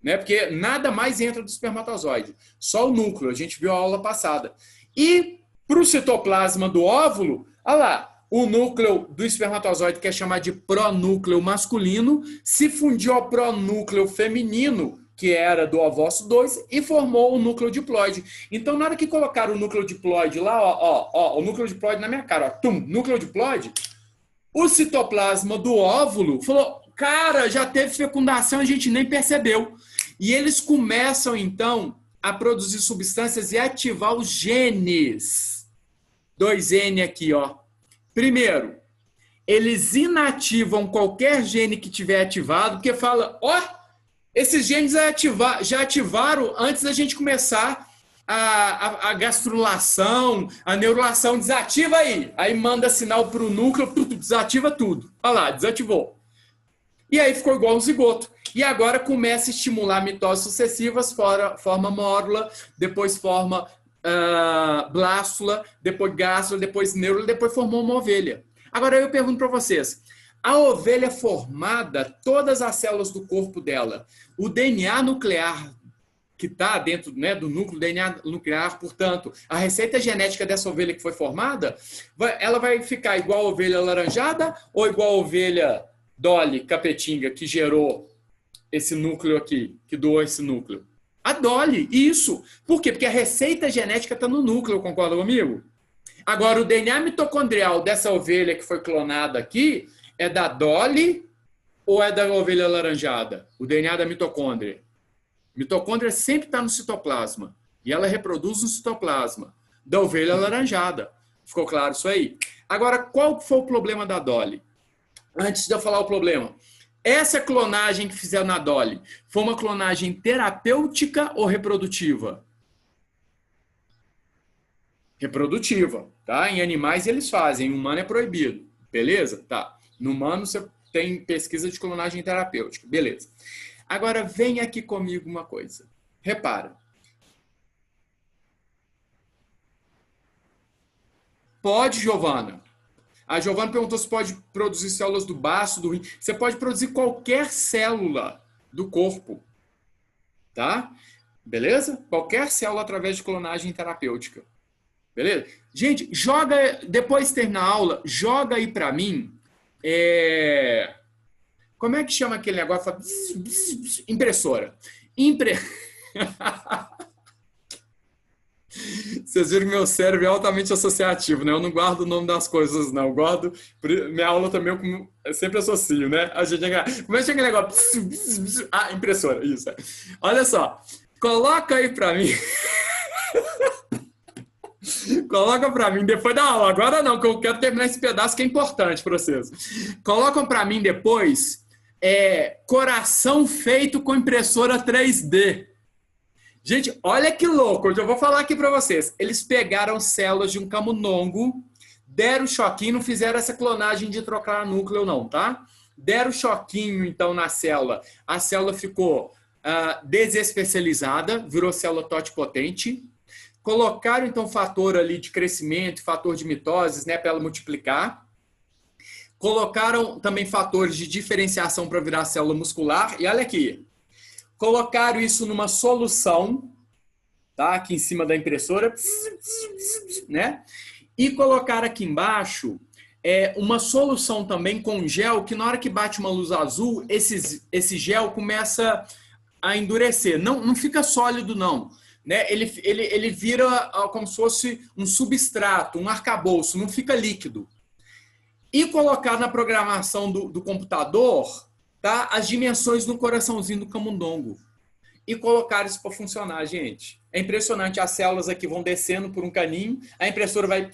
Né? Porque nada mais entra do espermatozoide, só o núcleo, a gente viu a aula passada. E para o citoplasma do óvulo, olha lá, o núcleo do espermatozoide, que é chamado de pronúcleo masculino, se fundiu ao pronúcleo feminino, que era do ovócito 2, e formou o núcleo diploide. Então, na hora que colocaram o núcleo diploide lá, ó, o núcleo diploide na minha cara, ó, tum, núcleo diploide, o citoplasma do óvulo falou, cara, já teve fecundação, a gente nem percebeu. E eles começam, então, a produzir substâncias e ativar os genes. 2N aqui, ó. Primeiro, eles inativam qualquer gene que tiver ativado, porque fala, ó, esses genes já ativaram antes da gente começar a gastrulação, a neurulação, desativa aí. Aí manda sinal para o núcleo, desativa tudo. Olha lá, desativou. E aí ficou igual um zigoto. E agora começa a estimular mitoses sucessivas, forma mórula, depois forma blástula, depois gástrula, depois neurula, depois formou uma ovelha. Agora eu pergunto para vocês, a ovelha formada, todas as células do corpo dela, o DNA nuclear que está dentro, né, do núcleo do DNA nuclear, portanto, a receita genética dessa ovelha que foi formada, ela vai ficar igual a ovelha laranjada ou igual a ovelha Dolly, capetinga, que gerou esse núcleo aqui, que doou esse núcleo? A Dolly, isso. Por quê? Porque a receita genética está no núcleo, concorda comigo? Agora, o DNA mitocondrial dessa ovelha que foi clonada aqui é da Dolly ou é da ovelha laranjada? O DNA da mitocôndria. Mitocôndria sempre está no citoplasma. E ela reproduz no citoplasma da ovelha laranjada. Ficou claro isso aí? Agora, qual foi o problema da Dolly? Antes de eu falar o problema, essa clonagem que fizeram na Dolly foi uma clonagem terapêutica ou reprodutiva? Reprodutiva, tá? Em animais eles fazem, em humano é proibido, beleza? Tá. No humano você tem pesquisa de clonagem terapêutica, beleza. Agora vem aqui comigo uma coisa. Repara. Pode, Giovana? A Giovana perguntou se pode produzir células do baço, do rim. Você pode produzir qualquer célula do corpo, tá? Beleza? Qualquer célula através de clonagem terapêutica. Beleza? Gente, joga, depois de terminar a aula, joga aí pra mim, como é que chama aquele negócio? Impressora. Vocês viram que meu cérebro é altamente associativo, né? Eu não guardo o nome das coisas, não. Eu guardo. Minha aula também eu sempre associo, né? A gente como é que chega aquele negócio? Ah, impressora, isso. Olha só. Coloca aí pra mim. Coloca pra mim depois da aula. Agora não, que eu quero terminar esse pedaço que é importante pra vocês. Colocam pra mim depois coração feito com impressora 3D. Gente, olha que louco. Eu já vou falar aqui para vocês. Eles pegaram células de um camundongo, deram choquinho, não fizeram essa clonagem de trocar núcleo não, tá? Deram choquinho, então, na célula. A célula ficou desespecializada, virou célula totipotente. Colocaram, então, fator ali de crescimento, fator de mitose, né, para ela multiplicar. Colocaram também fatores de diferenciação para virar célula muscular. E olha aqui. Colocaram isso numa solução, tá? Aqui em cima da impressora, né? E colocaram aqui embaixo uma solução também com gel, que na hora que bate uma luz azul, esse gel começa a endurecer. Não fica sólido, não. Né? Ele vira como se fosse um substrato, um arcabouço, não fica líquido. E colocar na programação do computador, tá, as dimensões do coraçãozinho do camundongo. E colocar isso para funcionar, gente. É impressionante. As células aqui vão descendo por um caninho, a impressora vai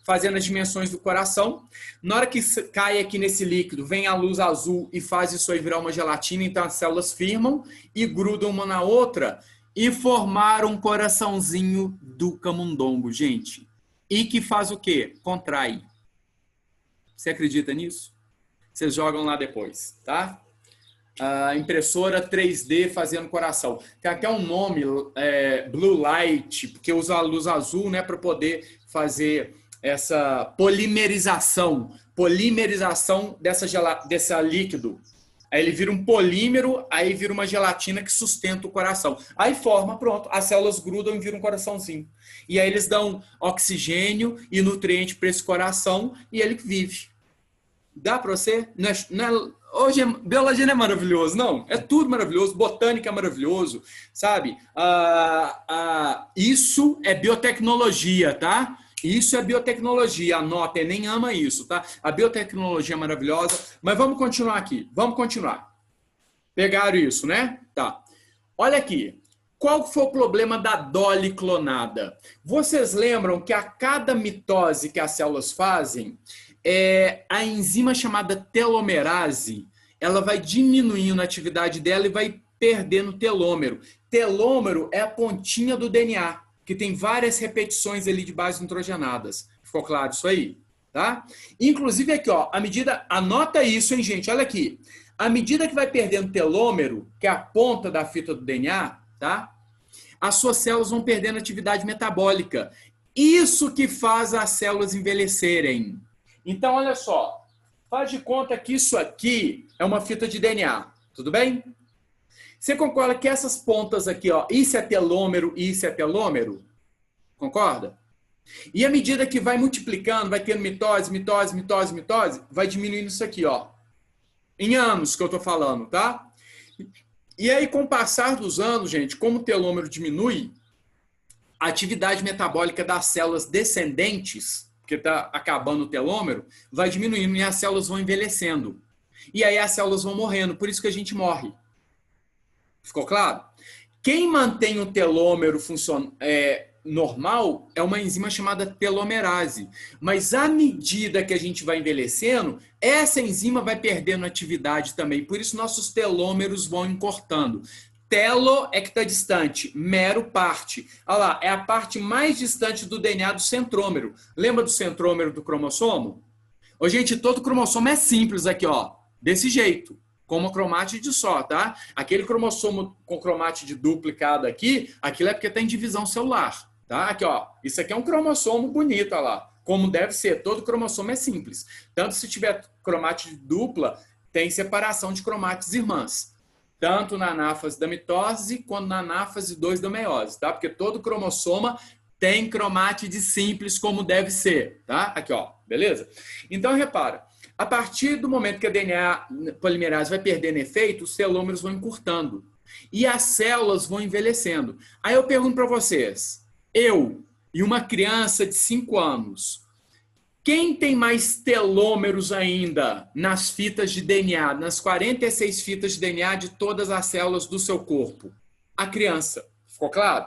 fazendo as dimensões do coração. Na hora que cai aqui nesse líquido, vem a luz azul e faz isso aí virar uma gelatina, então as células firmam e grudam uma na outra e formaram um coraçãozinho do camundongo, gente. E que faz o quê? Contrai. Você acredita nisso? Vocês jogam lá depois, tá? A impressora 3D fazendo coração. Tem até um nome, Blue Light, porque usa a luz azul, né, para poder fazer essa polimerização desse líquido. Aí ele vira um polímero, aí vira uma gelatina que sustenta o coração. Aí forma, pronto, as células grudam e viram um coraçãozinho. E aí eles dão oxigênio e nutriente para esse coração e ele vive. Dá para você? Hoje biologia não é maravilhoso, não. É tudo maravilhoso, botânica é maravilhoso, sabe? Isso é biotecnologia, tá? Isso é biotecnologia, anota, nem ama isso, tá? A biotecnologia é maravilhosa, mas vamos continuar aqui, vamos continuar. Pegaram isso, né? Tá. Olha aqui, qual foi o problema da Dolly clonada? Vocês lembram que a cada mitose que as células fazem, a enzima chamada telomerase, ela vai diminuindo a atividade dela e vai perdendo telômero. Telômero é a pontinha do DNA, que tem várias repetições ali de bases nitrogenadas. Ficou claro isso aí? Tá? Inclusive aqui, ó, anota isso, hein, gente? Olha aqui. À medida que vai perdendo telômero, que é a ponta da fita do DNA, tá? As suas células vão perdendo atividade metabólica. Isso que faz as células envelhecerem. Então, olha só, faz de conta que isso aqui é uma fita de DNA, tudo bem? Você concorda que essas pontas aqui, ó, isso é telômero e isso é telômero? Concorda? E à medida que vai multiplicando, vai tendo mitose, vai diminuindo isso aqui, ó. Em anos que eu tô falando, tá? E aí, com o passar dos anos, gente, como o telômero diminui, a atividade metabólica das células descendentes, porque está acabando o telômero, vai diminuindo e as células vão envelhecendo. E aí as células vão morrendo, por isso que a gente morre. Ficou claro? Quem mantém o telômero normal é uma enzima chamada telomerase. Mas à medida que a gente vai envelhecendo, essa enzima vai perdendo atividade também. Por isso nossos telômeros vão encurtando. Telo é que está distante, mero parte. Olha lá, é a parte mais distante do DNA do centrômero. Lembra do centrômero do cromossomo? Ô, gente, todo cromossomo é simples aqui, ó. Desse jeito, com uma cromátide só, tá? Aquele cromossomo com cromátide duplicado aqui, aquilo é porque está em divisão celular, tá? Aqui, ó. Isso aqui é um cromossomo bonito, olha lá. como deve ser. Todo cromossomo é simples. Tanto se tiver cromátide dupla, tem separação de cromátides irmãs. Tanto na anáfase da mitose, quanto na anáfase 2 da meiose, tá? Porque todo cromossoma tem cromátide simples, como deve ser, tá? Aqui, ó, beleza? Então, repara, a partir do momento que a DNA polimerase vai perdendo efeito, os telômeros vão encurtando. E as células vão envelhecendo. Aí eu pergunto para vocês, eu e uma criança de 5 anos, quem tem mais telômeros ainda nas fitas de DNA, nas 46 fitas de DNA de todas as células do seu corpo? A criança. Ficou claro?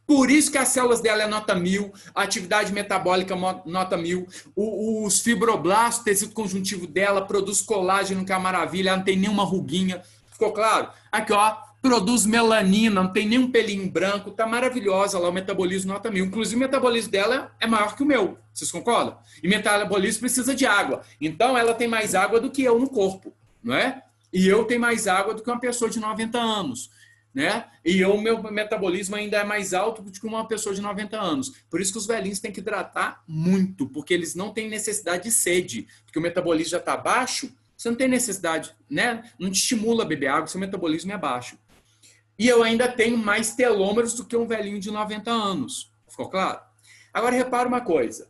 Por isso que as células dela é nota 1000, a atividade metabólica nota 1000, os fibroblastos, o tecido conjuntivo dela produz colágeno, que é uma maravilha, ela não tem nenhuma ruguinha. Ficou claro? Aqui, ó, produz melanina, não tem nenhum pelinho branco, tá maravilhosa lá o metabolismo nota 1000. Inclusive o metabolismo dela é maior que o meu, vocês concordam? E metabolismo precisa de água. Então ela tem mais água do que eu no corpo, não é? E eu tenho mais água do que uma pessoa de 90 anos. Né? E o meu metabolismo ainda é mais alto do que uma pessoa de 90 anos. Por isso que os velhinhos têm que hidratar muito, porque eles não têm necessidade de sede, porque o metabolismo já está baixo, você não tem necessidade, né? Não te estimula a beber água, seu metabolismo é baixo. E eu ainda tenho mais telômeros do que um velhinho de 90 anos. Ficou claro? Agora repara uma coisa.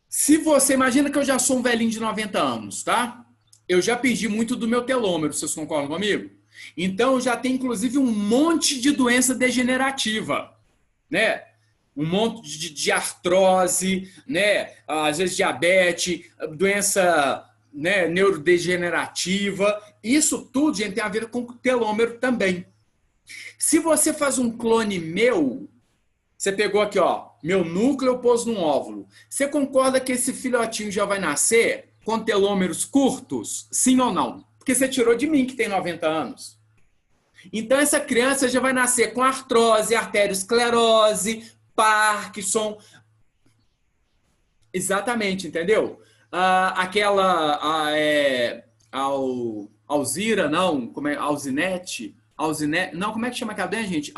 Se você imagina que eu já sou um velhinho de 90 anos, tá? Eu já perdi muito do meu telômero, vocês concordam comigo? Então, já tem, inclusive, um monte de doença degenerativa, né? Um monte de artrose, né? Às vezes diabetes, doença, né, neurodegenerativa. Isso tudo, gente, tem a ver com o telômero também. Se você faz um clone meu, você pegou aqui, ó, meu núcleo, pôs num óvulo. Você concorda que esse filhotinho já vai nascer com telômeros curtos? Sim ou não? Porque você tirou de mim, que tem 90 anos. Então, essa criança já vai nascer com artrose, arteriosclerose, Parkinson. Exatamente, entendeu? Alzira, não, como é? Alzinete? Não, como é que chama aquela doença, gente?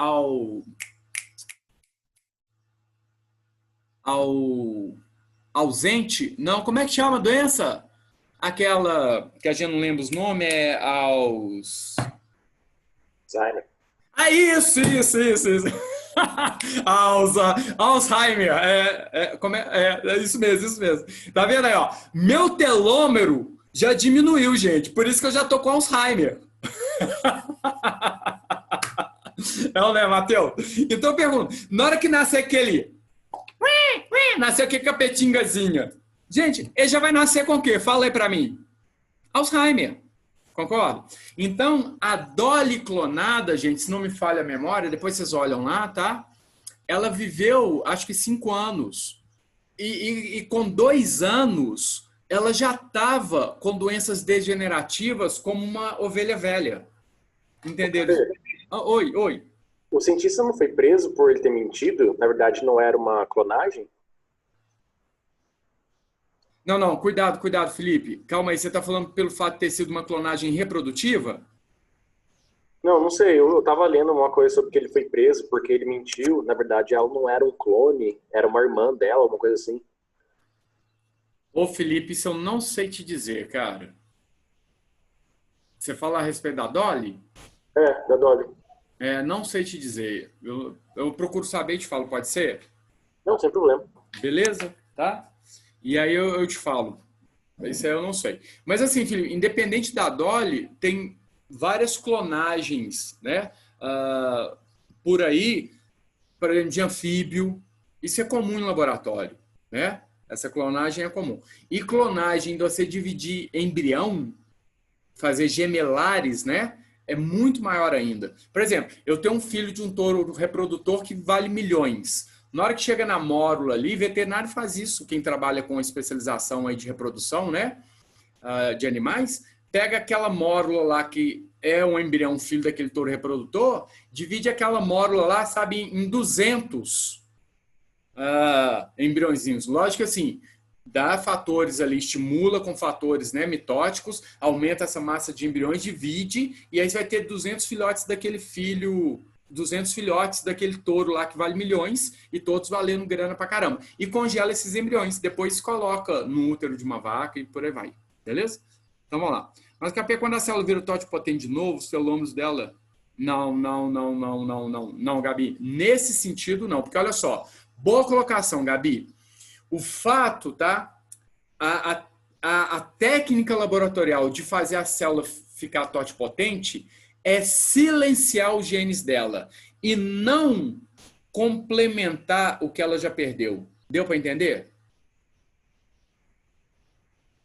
Ausente? Não, como é que chama a doença? Aquela que a gente não lembra os nomes, Alzheimer. Ah, isso. Alzheimer. É isso mesmo. Tá vendo aí, ó? Meu telômero já diminuiu, gente. Por isso que eu já tô com Alzheimer. Não, né, Matheus? Então eu pergunto, na hora que nascer aquele... Nascer aquele capetingazinha. Gente, ele já vai nascer com o quê? Fala aí pra mim. Alzheimer. Concorda? Então, a Dolly clonada, gente, se não me falha a memória, depois vocês olham lá, tá? Ela viveu, acho que 5 anos. E com 2 anos, ela já estava com doenças degenerativas como uma ovelha velha. Entenderam? Oi. O cientista não foi preso por ele ter mentido? Na verdade, não era uma clonagem? Não, cuidado, Felipe. Calma aí, você está falando pelo fato de ter sido uma clonagem reprodutiva? Não sei. Eu tava lendo uma coisa sobre que ele foi preso porque ele mentiu. Na verdade, ela não era um clone, era uma irmã dela, alguma coisa assim. Ô, Felipe, isso eu não sei te dizer, cara. Você fala a respeito da Dolly? É, da Dolly. Não sei te dizer. Eu procuro saber e te falo, pode ser? Não, sem problema. Beleza? Tá? E aí eu te falo. Isso aí eu não sei. Mas assim, Felipe, independente da Dolly, tem várias clonagens, né? Por aí, por exemplo, de anfíbio. Isso é comum em laboratório, né? Essa clonagem é comum. E clonagem de você dividir embrião, fazer gemelares, né? É muito maior ainda. Por exemplo, eu tenho um filho de um touro reprodutor que vale milhões. Na hora que chega na mórula ali, veterinário faz isso, quem trabalha com especialização aí de reprodução, né, de animais, pega aquela mórula lá que é um embrião filho daquele touro reprodutor, divide aquela mórula lá, sabe, em 200 embriõezinhos. Lógico que assim, dá fatores ali, estimula com fatores, né, mitóticos, aumenta essa massa de embriões, divide, e aí você vai ter 200 filhotes daquele filho 200 filhotes daquele touro lá que vale milhões e todos valendo grana pra caramba. E congela esses embriões, depois coloca no útero de uma vaca e por aí vai. Beleza? Então vamos lá. Mas capê, quando a célula vira totipotente de novo, os telômeros dela... Não, Gabi. Nesse sentido, não. Porque olha só, boa colocação, Gabi. O fato, tá? A técnica laboratorial de fazer a célula ficar totipotente é silenciar os genes dela e não complementar o que ela já perdeu. Deu para entender?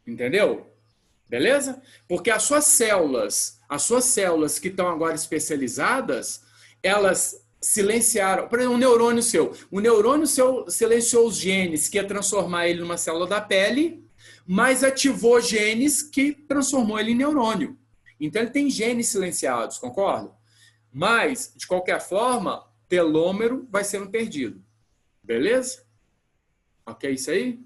Entendeu? Beleza? Porque as suas células que estão agora especializadas, elas silenciaram, por exemplo, o neurônio seu silenciou os genes que ia transformar ele numa célula da pele, mas ativou genes que transformou ele em neurônio. Então ele tem genes silenciados, concorda? Mas, de qualquer forma, telômero vai sendo perdido. Beleza? Ok, isso aí?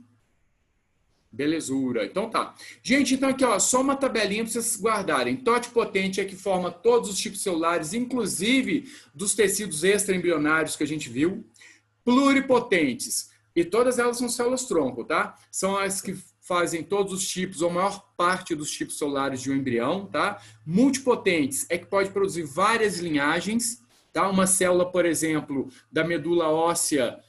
Belezura. Então tá. Gente, então aqui, ó, só uma tabelinha para vocês guardarem. Totipotente é que forma todos os tipos celulares, inclusive dos tecidos extraembrionários que a gente viu. Pluripotentes. E todas elas são células tronco, tá? São as que fazem todos os tipos, ou a maior parte dos tipos celulares de um embrião, tá? Multipotentes é que pode produzir várias linhagens, tá? Uma célula, por exemplo, da medula óssea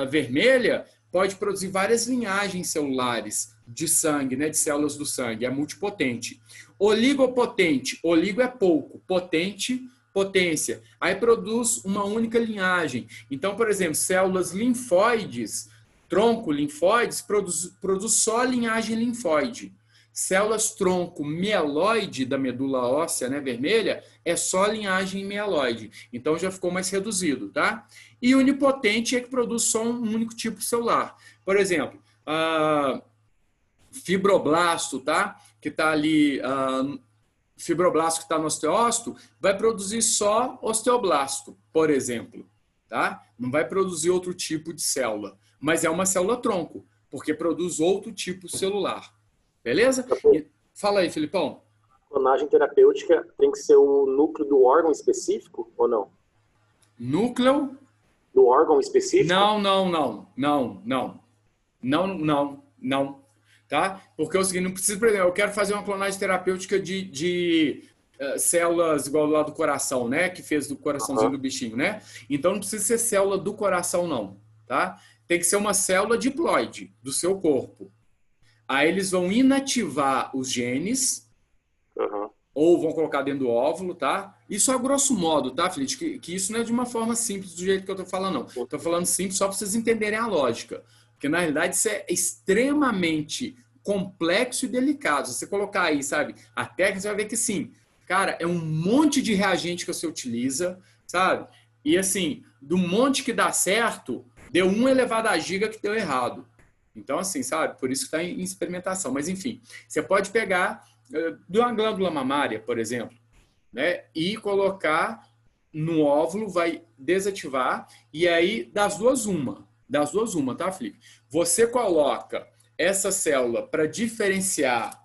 vermelha, pode produzir várias linhagens celulares de sangue, né, de células do sangue, é multipotente. Oligopotente, oligo é pouco, potente, potência. Aí produz uma única linhagem. Então, por exemplo, células linfóides, tronco linfóides, produz só linhagem linfóide. Células tronco mieloide da medula óssea, né, vermelha, é só linhagem mieloide. Então já ficou mais reduzido, tá? E unipotente é que produz só um único tipo celular. Por exemplo, fibroblasto, tá? Que está ali, fibroblasto que está no osteócito, vai produzir só osteoblasto, por exemplo, tá? Não vai produzir outro tipo de célula, mas é uma célula tronco, porque produz outro tipo celular. Beleza? Fala aí, Filipão. Clonagem terapêutica tem que ser o núcleo do órgão específico ou não? Núcleo? Do órgão específico? Não. Tá? Porque é o seguinte, não precisa, por exemplo, eu quero fazer uma clonagem terapêutica de células igual lá do coração, né? Que fez do coraçãozinho do bichinho, né? Então não precisa ser célula do coração, não. Tá? Tem que ser uma célula diploide do seu corpo. Aí eles vão inativar os genes, ou vão colocar dentro do óvulo, tá? Isso a grosso modo, tá, Felipe? Que isso não é de uma forma simples do jeito que eu tô falando, não. Estou falando simples só para vocês entenderem a lógica. Porque, na realidade, isso é extremamente complexo e delicado. Se você colocar aí, sabe, a técnica, você vai ver que, sim, cara, é um monte de reagente que você utiliza, sabe? E, assim, do monte que dá certo, deu 1 elevado a giga que deu errado. Então, assim, sabe? Por isso que está em experimentação. Mas, enfim, você pode pegar de uma glândula mamária, por exemplo, né? E colocar no óvulo, vai desativar, e aí, das duas, uma, tá, Felipe? Você coloca essa célula para diferenciar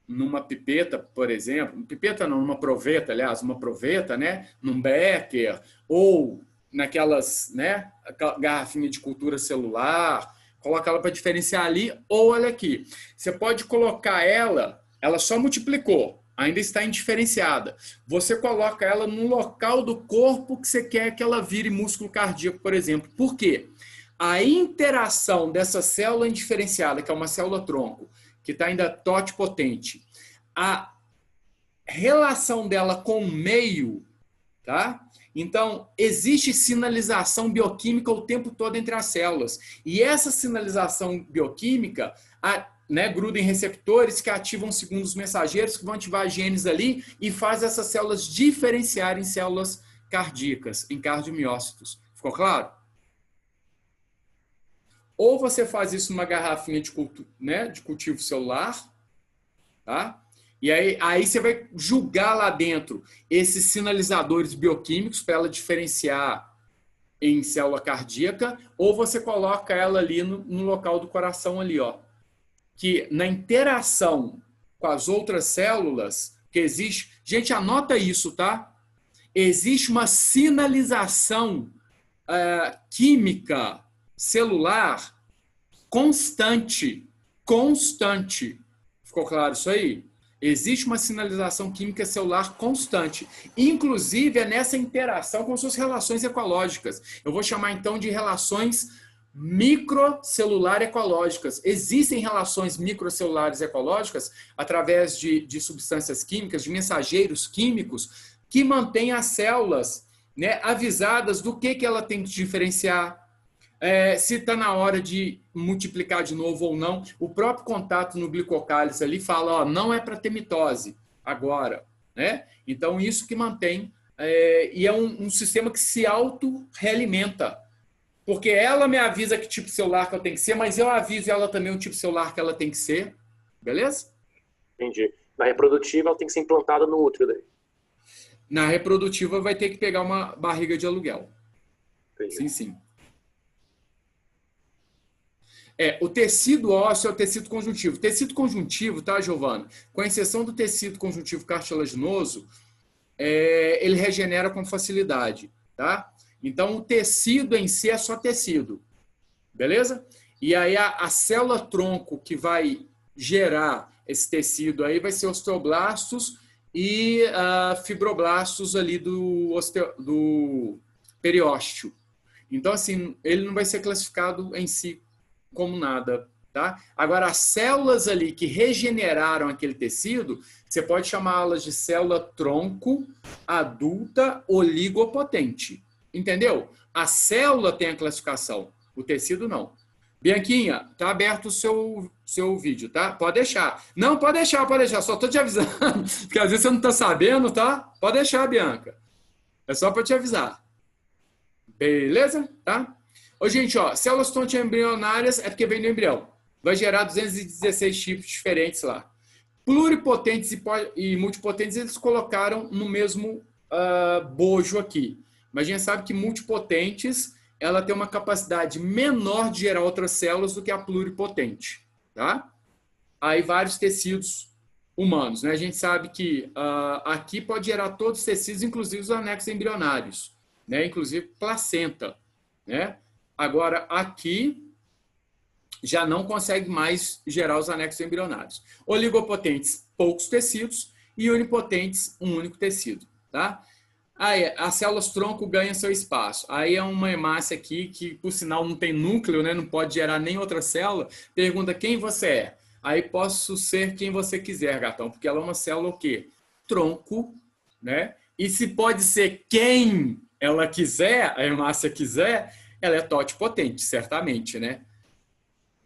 numa pipeta, por exemplo, pipeta não, numa proveta, aliás, uma proveta, né? Num becker, ou naquelas, né? Garrafinha de cultura celular, coloca ela para diferenciar ali, ou olha aqui, você pode colocar ela só multiplicou, ainda está indiferenciada. Você coloca ela no local do corpo que você quer que ela vire músculo cardíaco, por exemplo. Por quê? A interação dessa célula indiferenciada, que é uma célula tronco, que está ainda totipotente, a relação dela com o meio, tá? Então, existe sinalização bioquímica o tempo todo entre as células. E essa sinalização bioquímica gruda em receptores que ativam segundos mensageiros que vão ativar genes ali e faz essas células diferenciarem células cardíacas, em cardiomiócitos. Ficou claro? Ou você faz isso numa garrafinha de cultivo celular, tá? E aí você vai julgar lá dentro esses sinalizadores bioquímicos para ela diferenciar em célula cardíaca, ou você coloca ela ali no local do coração ali, ó. Que na interação com as outras células que existe... Gente, anota isso, tá? Existe uma sinalização química celular constante. Constante. Ficou claro isso aí? Existe uma sinalização química celular constante. Inclusive, é nessa interação com suas relações ecológicas. Eu vou chamar, então, de relações microcelular ecológicas. Existem relações microcelulares ecológicas através de substâncias químicas, de mensageiros químicos, que mantêm as células, né, avisadas do que ela tem que diferenciar, se está na hora de multiplicar de novo ou não. O próprio contato no glicocálise ali fala, ó, não é para ter mitose agora, né? Então, isso que mantém, e é um sistema que se auto-realimenta, porque ela me avisa que tipo celular que eu tenho que ser, mas eu aviso ela também o tipo celular que ela tem que ser, beleza? Entendi. Na reprodutiva, ela tem que ser implantada no útero daí. Na reprodutiva vai ter que pegar uma barriga de aluguel. Entendi. Sim, sim. O tecido ósseo é o tecido conjuntivo. Tecido conjuntivo, tá, Giovana? Com exceção do tecido conjuntivo cartilaginoso, ele regenera com facilidade, tá? Então, o tecido em si é só tecido, beleza? E aí, a célula-tronco que vai gerar esse tecido aí vai ser osteoblastos e fibroblastos ali do periósteo. Então, assim, ele não vai ser classificado em si como nada, tá? Agora, as células ali que regeneraram aquele tecido, você pode chamá-las de célula-tronco adulta oligopotente. Entendeu? A célula tem a classificação, o tecido não. Bianquinha, tá aberto o seu vídeo, tá? Pode deixar. Não, pode deixar, pode deixar. Só tô te avisando, porque às vezes você não tá sabendo, tá? Pode deixar, Bianca. É só para te avisar. Beleza? Tá? Ô, gente, ó, células tonto-embrionárias é porque vem do embrião. Vai gerar 216 tipos diferentes lá. Pluripotentes e multipotentes eles colocaram no mesmo bojo aqui. Mas a gente sabe que multipotentes ela tem uma capacidade menor de gerar outras células do que a pluripotente. Tá? Aí vários tecidos humanos. Né? A gente sabe que aqui pode gerar todos os tecidos, inclusive os anexos embrionários. Né? Inclusive placenta. Né? Agora, aqui já não consegue mais gerar os anexos embrionários. Oligopotentes, poucos tecidos, e unipotentes, um único tecido. Tá? Aí, as células tronco ganham seu espaço. Aí é uma hemácia aqui que, por sinal, não tem núcleo, né? Não pode gerar nem outra célula. Pergunta quem você é. Aí posso ser quem você quiser, gatão, porque ela é uma célula o quê? Tronco, né? E se pode ser quem ela quiser, a hemácia quiser, ela é totipotente, certamente, né?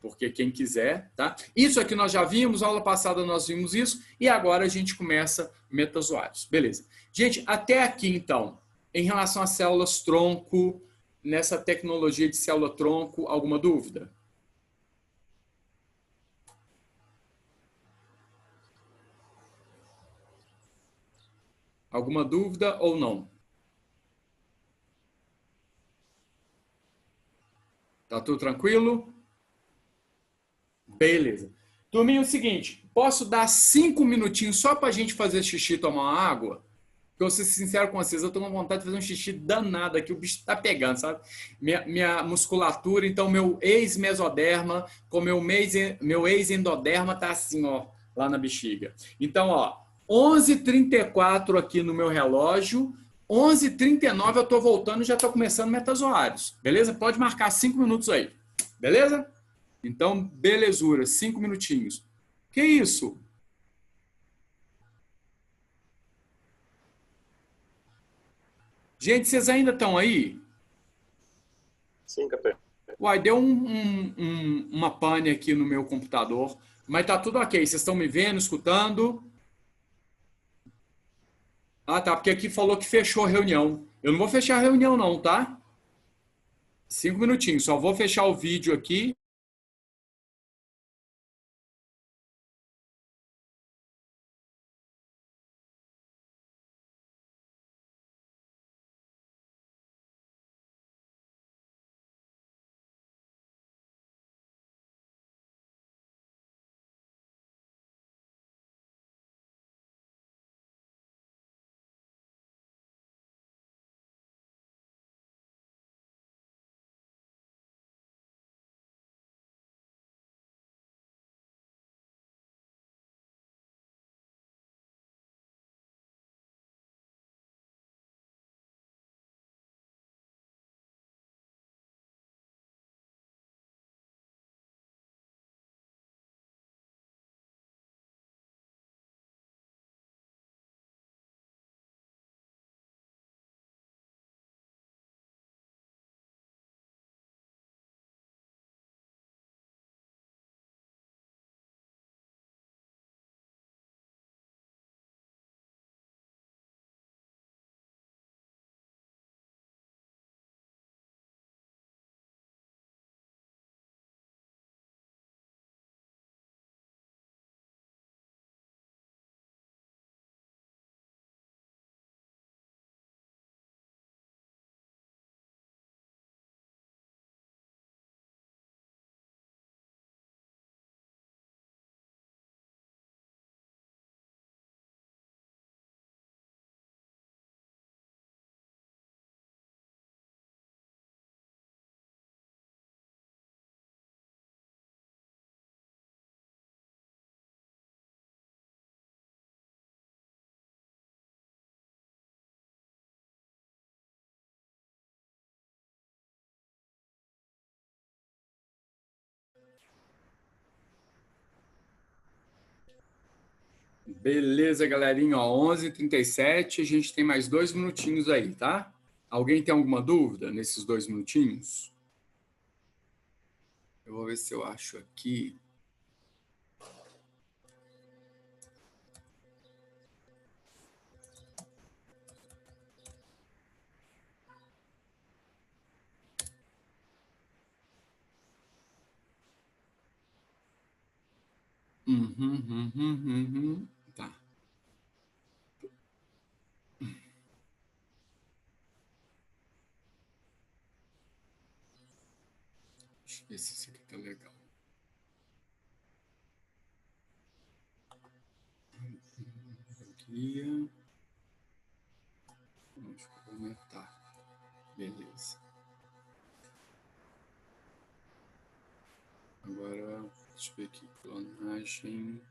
Porque quem quiser, tá? Isso aqui nós já vimos, aula passada nós vimos isso, e agora a gente começa metazoários. Beleza. Gente, até aqui, então, em relação às células tronco, nessa tecnologia de célula tronco, alguma dúvida? Alguma dúvida ou não? Tá tudo tranquilo? Beleza. Turminha, é o seguinte, posso dar 5 minutinhos só para a gente fazer xixi e tomar uma água? Porque eu vou ser sincero com vocês, eu tô com vontade de fazer um xixi danado aqui, o bicho tá pegando, sabe? Minha musculatura, então meu ex-mesoderma com meu ex-endoderma tá assim, ó, lá na bexiga. Então, ó, 11h34 aqui no meu relógio, 11h39 eu tô voltando e já tô começando metazoários, beleza? Pode marcar 5 minutos aí, beleza? Então, belezura, 5 minutinhos. Que isso? Gente, vocês ainda estão aí? Sim, café. Uai, deu uma pane aqui no meu computador, mas tá tudo ok. Vocês estão me vendo, escutando? Ah, tá, porque aqui falou que fechou a reunião. Eu não vou fechar a reunião não, tá? 5 minutinhos, só vou fechar o vídeo aqui. Beleza, galerinha. 11h37, a gente tem mais 2 minutinhos aí, tá? Alguém tem alguma dúvida nesses 2 minutinhos? Eu vou ver se eu acho aqui. Tá. Deixa eu ver se isso aqui tá legal. Aqui. Acho que eu vou aumentar. Beleza. Agora, deixa eu ver aqui. Clonagem.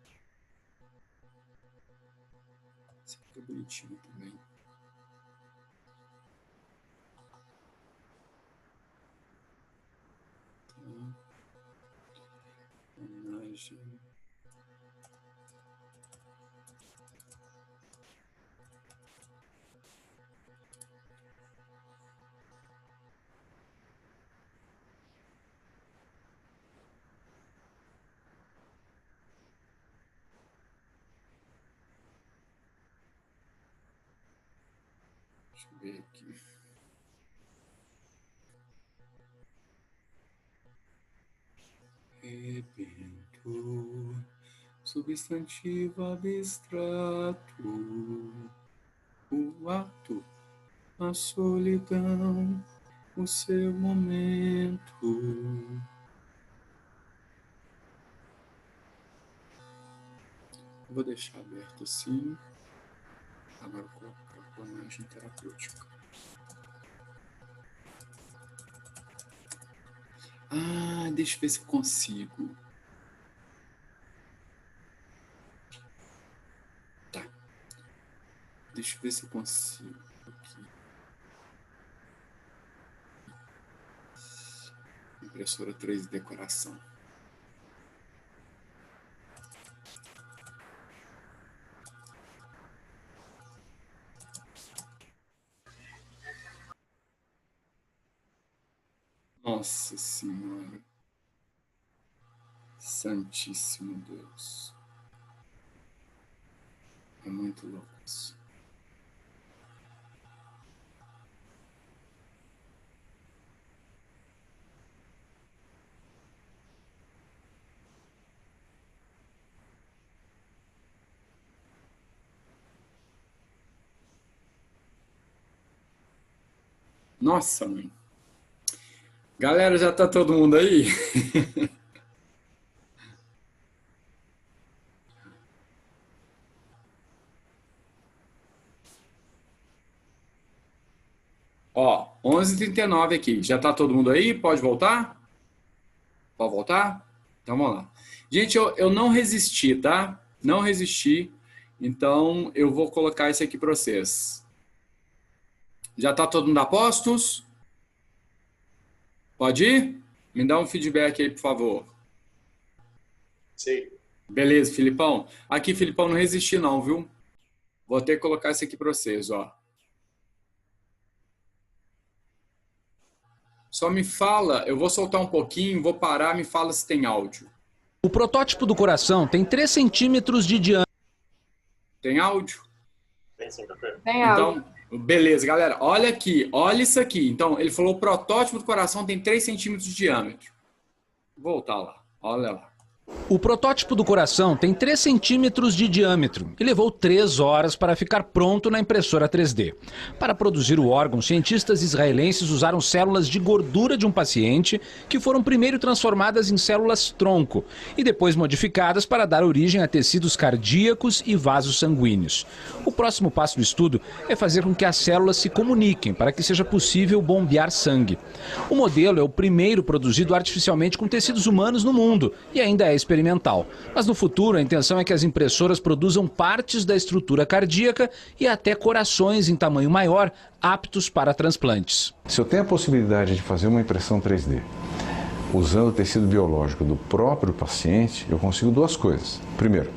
Isso aqui tá bonitinho também. Clonagem. Deixa eu ver aqui. Rebento, substantivo abstrato, o ato, a solidão, o seu momento. Vou deixar aberto assim. Agora vou colocar a clonagem terapêutica. Deixa eu ver se eu consigo. Tá. Deixa eu ver se eu consigo. Aqui. Impressora 3D coração. Nossa Senhora. Santíssimo Deus. É muito louco isso. Nossa, mãe. Galera, já tá todo mundo aí? Ó, 11h39 aqui. Já tá todo mundo aí? Pode voltar? Pode voltar? Então vamos lá. Gente, eu não resisti, tá? Não resisti. Então eu vou colocar isso aqui para vocês. Já tá todo mundo a postos? Pode ir? Me dá um feedback aí, por favor. Sim. Beleza, Filipão. Aqui, Filipão, não resisti não, viu? Vou ter que colocar isso aqui para vocês, ó. Só me fala, eu vou soltar um pouquinho, vou parar, me fala se tem áudio. O protótipo do coração tem 3 centímetros de diâmetro. Tem áudio? Tem sim, doutor. Tem áudio. Então, beleza, galera. Olha aqui, olha isso aqui. Então, ele falou o protótipo do coração tem 3 centímetros de diâmetro. Vou voltar lá, olha lá. O protótipo do coração tem 3 centímetros de diâmetro e levou 3 horas para ficar pronto na impressora 3D. Para produzir o órgão, cientistas israelenses usaram células de gordura de um paciente que foram primeiro transformadas em células tronco e depois modificadas para dar origem a tecidos cardíacos e vasos sanguíneos. O próximo passo do estudo é fazer com que as células se comuniquem para que seja possível bombear sangue. O modelo é o primeiro produzido artificialmente com tecidos humanos no mundo e ainda é experimental. Mas no futuro a intenção é que as impressoras produzam partes da estrutura cardíaca e até corações em tamanho maior, aptos para transplantes. Se eu tenho a possibilidade de fazer uma impressão 3D usando o tecido biológico do próprio paciente, eu consigo 2 coisas. Primeiro,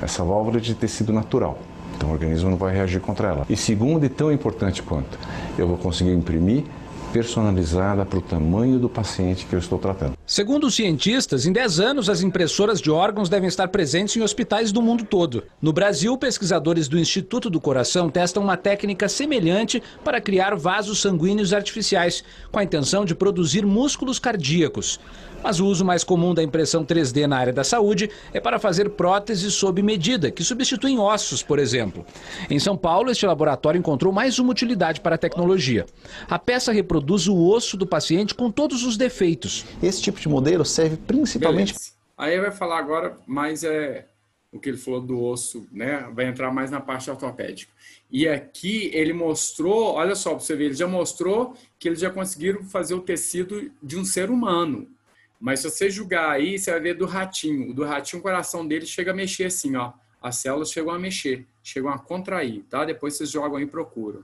essa válvula é de tecido natural. Então o organismo não vai reagir contra ela. E segundo, e tão importante quanto, eu vou conseguir imprimir personalizada para o tamanho do paciente que eu estou tratando. Segundo os cientistas, em 10 anos as impressoras de órgãos devem estar presentes em hospitais do mundo todo. No Brasil, pesquisadores do Instituto do Coração testam uma técnica semelhante para criar vasos sanguíneos artificiais, com a intenção de produzir músculos cardíacos. Mas o uso mais comum da impressão 3D na área da saúde é para fazer próteses sob medida, que substituem ossos, por exemplo. Em São Paulo, este laboratório encontrou mais uma utilidade para a tecnologia. A peça reproduz o osso do paciente com todos os defeitos. Esse tipo de modelo serve principalmente... Beleza. Aí vai falar agora mais o que ele falou do osso, né? Vai entrar mais na parte ortopédica. E aqui ele mostrou, olha só, para você ver, ele já mostrou que eles já conseguiram fazer o tecido de um ser humano. Mas se você julgar aí, você vai ver do ratinho. O do ratinho, o coração dele chega a mexer assim, ó. As células chegam a mexer, chegam a contrair, tá? Depois vocês jogam aí e procuram.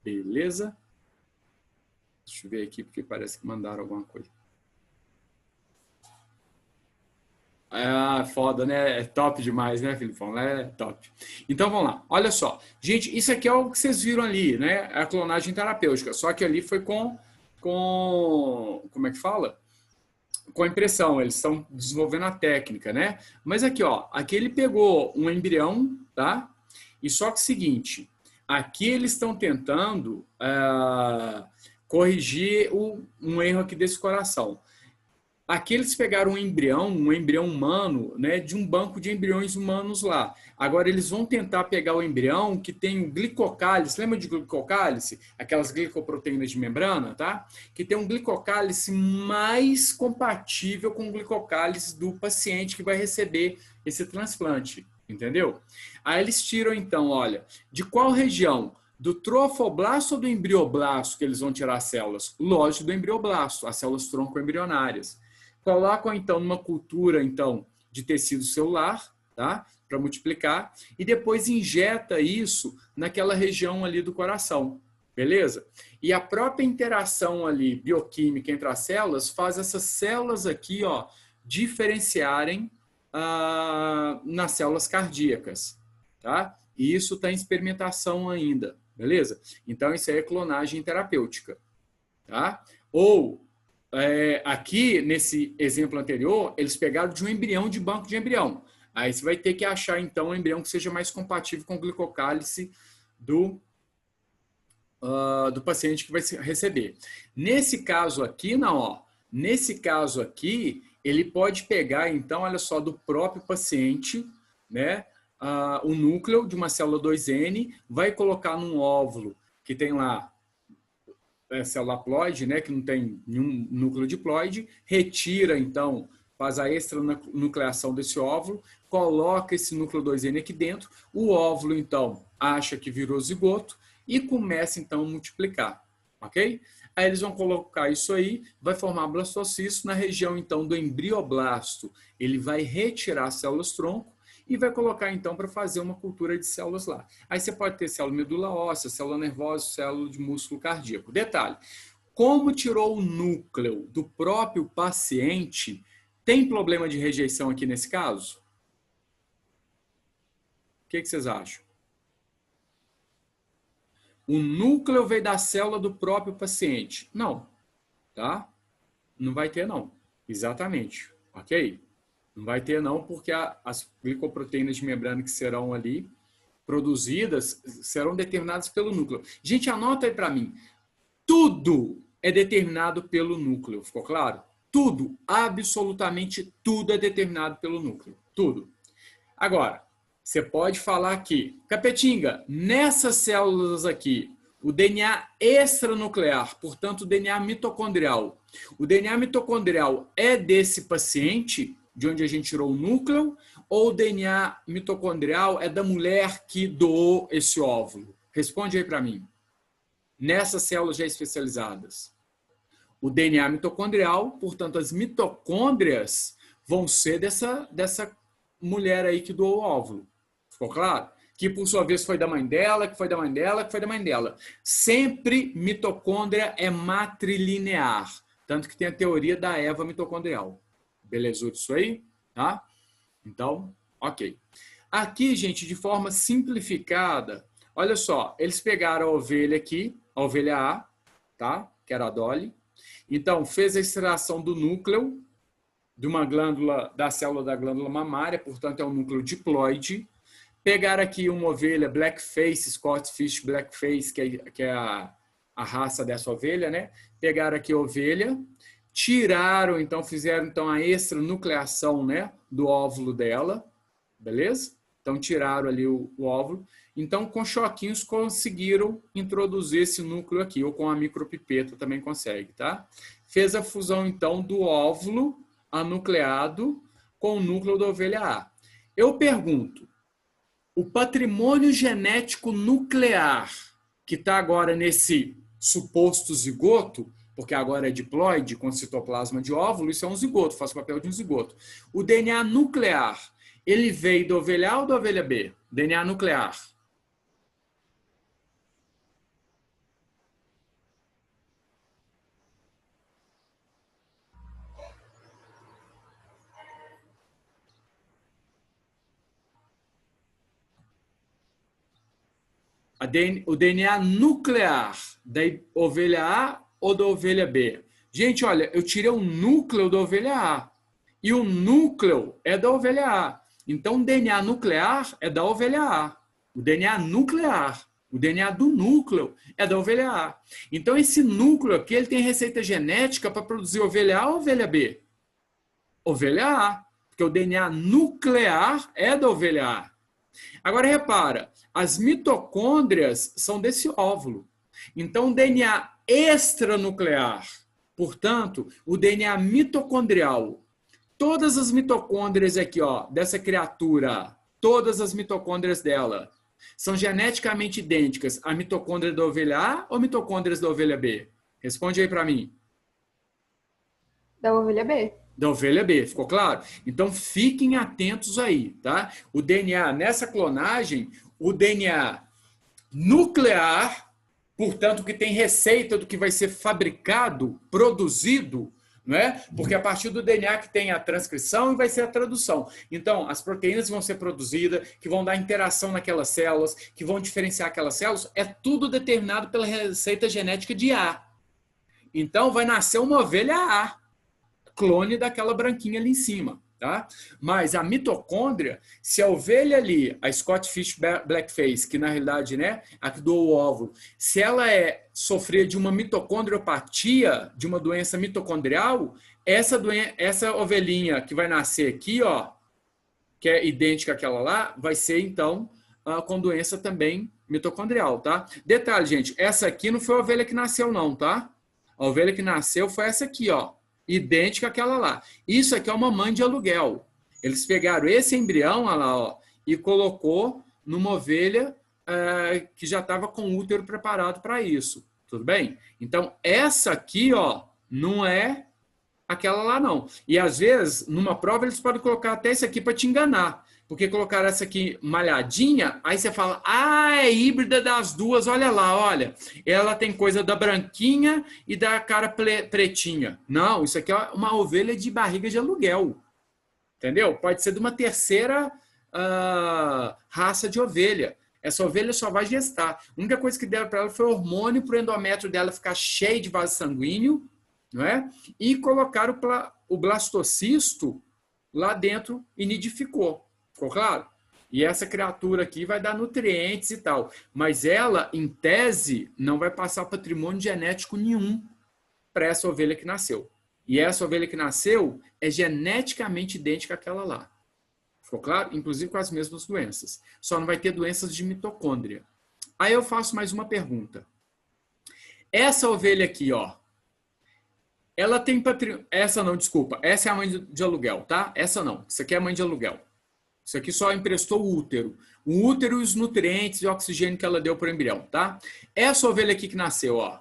Beleza? Deixa eu ver aqui, porque parece que mandaram alguma coisa. Ah, foda, né? É top demais, né, Filipão? É top. Então, vamos lá. Olha só. Gente, isso aqui é o que vocês viram ali, né? A clonagem terapêutica. Só que ali foi com como é que fala? Com a impressão. Eles estão desenvolvendo a técnica, né? Mas aqui, ó. Aqui ele pegou um embrião, tá? E só que é o seguinte. Aqui eles estão tentando corrigir um erro aqui desse coração. Aqui eles pegaram um embrião humano, né, de um banco de embriões humanos lá. Agora eles vão tentar pegar o embrião que tem um glicocálice, lembra de glicocálice? Aquelas glicoproteínas de membrana, tá? Que tem um glicocálice mais compatível com o glicocálice do paciente que vai receber esse transplante, entendeu? Aí eles tiram então, olha, de qual região? Do trofoblasto ou do embrioblasto que eles vão tirar as células? Lógico, do embrioblasto, as células tronco-embrionárias. Colocam, então, numa cultura, então, de tecido celular, tá? Para multiplicar, e depois injeta isso naquela região ali do coração, beleza? E a própria interação ali, bioquímica entre as células, faz essas células aqui, ó, diferenciarem nas células cardíacas, tá? E isso está em experimentação ainda, beleza? Então, isso aí é clonagem terapêutica, tá? Ou... aqui, nesse exemplo anterior, eles pegaram de um embrião de banco de embrião. Aí você vai ter que achar, então, um embrião que seja mais compatível com o glicocálice do paciente que vai receber. Nesse caso aqui, não, ó. Nesse caso aqui, ele pode pegar, então, olha só, do próprio paciente, né? O núcleo de uma célula 2N, vai colocar num óvulo que tem lá célula haploide, né, que não tem nenhum núcleo diploide, retira, então, faz a extranucleação desse óvulo, coloca esse núcleo 2N aqui dentro, o óvulo, então, acha que virou zigoto e começa, então, a multiplicar, ok? Aí eles vão colocar isso aí, vai formar blastocisto na região, então, do embrioblasto. Ele vai retirar as células tronco e vai colocar, então, para fazer uma cultura de células lá. Aí você pode ter célula medula óssea, célula nervosa, célula de músculo cardíaco. Detalhe, como tirou o núcleo do próprio paciente, tem problema de rejeição aqui nesse caso? O que vocês acham? O núcleo veio da célula do próprio paciente. Não, tá? Não vai ter, não. Exatamente, ok? Não vai ter não, porque as glicoproteínas de membrana que serão ali produzidas serão determinadas pelo núcleo. Gente, anota aí para mim. Tudo é determinado pelo núcleo, ficou claro? Tudo, absolutamente tudo é determinado pelo núcleo. Tudo. Agora, você pode falar aqui, Capetinga, nessas células aqui, o DNA extranuclear, portanto, o DNA mitocondrial. O DNA mitocondrial é desse paciente, de onde a gente tirou o núcleo, ou o DNA mitocondrial é da mulher que doou esse óvulo? Responde aí para mim. Nessas células já especializadas. O DNA mitocondrial, portanto, as mitocôndrias vão ser dessa mulher aí que doou o óvulo. Ficou claro? Que, por sua vez, foi da mãe dela, que foi da mãe dela, que foi da mãe dela. Sempre mitocôndria é matrilinear. Tanto que tem a teoria da Eva mitocondrial. Beleza isso aí? Tá? Então, Ok. Aqui, gente, de forma simplificada, olha só, eles pegaram a ovelha aqui, a ovelha A, tá? Que era a Dolly. Então, fez a extração do núcleo de uma glândula, da célula da glândula mamária, portanto, é um núcleo diploide. Pegaram aqui uma ovelha Blackface, Scottish Blackface, que é a raça dessa ovelha, né? Pegaram aqui a ovelha, tiraram, então, fizeram então a extranucleação, né, do óvulo dela, beleza? Então, tiraram ali o óvulo. Então, com choquinhos, conseguiram introduzir esse núcleo aqui, ou com a micropipeta também consegue, tá? Fez a fusão, então, do óvulo anucleado com o núcleo da ovelha A. Eu pergunto, o patrimônio genético nuclear, que está agora nesse suposto zigoto, porque agora é diploide com citoplasma de óvulo, isso é um zigoto, faz o papel de um zigoto. O DNA nuclear, ele veio da ovelha A ou da ovelha B? DNA nuclear. O DNA nuclear da ovelha A ou da ovelha B? Gente, olha, eu tirei o núcleo da ovelha A e o núcleo é da ovelha A. Então, o DNA nuclear é da ovelha A. O DNA nuclear, o DNA do núcleo é da ovelha A. Então, esse núcleo aqui, ele tem receita genética para produzir ovelha A ou ovelha B? Ovelha A, porque o DNA nuclear é da ovelha A. Agora, repara, as mitocôndrias são desse óvulo. Então, o DNA extranuclear, portanto, o DNA mitocondrial, todas as mitocôndrias aqui, ó, dessa criatura, todas as mitocôndrias dela, são geneticamente idênticas à mitocôndria da ovelha A ou mitocôndrias da ovelha B? Responde aí para mim. Da ovelha B. Da ovelha B, ficou claro? Então, fiquem atentos aí, tá? O DNA, nessa clonagem, o DNA nuclear, portanto, que tem receita do que vai ser fabricado, produzido, não é? Porque a partir do DNA que tem a transcrição e vai ser a tradução. Então, as proteínas vão ser produzidas, que vão dar interação naquelas células, que vão diferenciar aquelas células, é tudo determinado pela receita genética de A. Então, vai nascer uma ovelha A, clone daquela branquinha ali em cima, tá? Mas a mitocôndria, se a ovelha ali, a Scottish Blackface, que na realidade, né, a que doou o óvulo, se ela sofrer de uma mitocondriopatia, de uma doença mitocondrial, essa ovelhinha que vai nascer aqui, ó, que é idêntica àquela lá, vai ser então com doença também mitocondrial, tá? Detalhe, gente, essa aqui não foi a ovelha que nasceu não, tá? A ovelha que nasceu foi essa aqui, ó, idêntica àquela lá. Isso aqui é uma mãe de aluguel. Eles pegaram esse embrião, olha lá, ó, e colocou numa ovelha que já estava com o útero preparado para isso. Tudo bem? Então, essa aqui, ó, não é aquela lá, não. E, às vezes, numa prova, eles podem colocar até esse aqui para te enganar. Porque colocaram essa aqui malhadinha, aí você fala, é híbrida das duas, olha lá, olha. Ela tem coisa da branquinha e da cara pretinha. Não, isso aqui é uma ovelha de barriga de aluguel. Entendeu? Pode ser de uma terceira raça de ovelha. Essa ovelha só vai gestar. A única coisa que deram para ela foi hormônio para o endométrio dela ficar cheio de vaso sanguíneo, não é? E colocaram o blastocisto lá dentro e nidificou. Ficou claro? E essa criatura aqui vai dar nutrientes e tal. Mas ela, em tese, não vai passar patrimônio genético nenhum para essa ovelha que nasceu. E essa ovelha que nasceu é geneticamente idêntica àquela lá. Ficou claro? Inclusive com as mesmas doenças. Só não vai ter doenças de mitocôndria. Aí eu faço mais uma pergunta. Essa ovelha aqui, ó. Ela tem patrimônio... Essa não, desculpa. Essa é a mãe de aluguel, tá? Essa não. Isso aqui é a mãe de aluguel. Isso aqui só emprestou o útero. O útero e os nutrientes e oxigênio que ela deu para o embrião, tá? Essa ovelha aqui que nasceu, ó.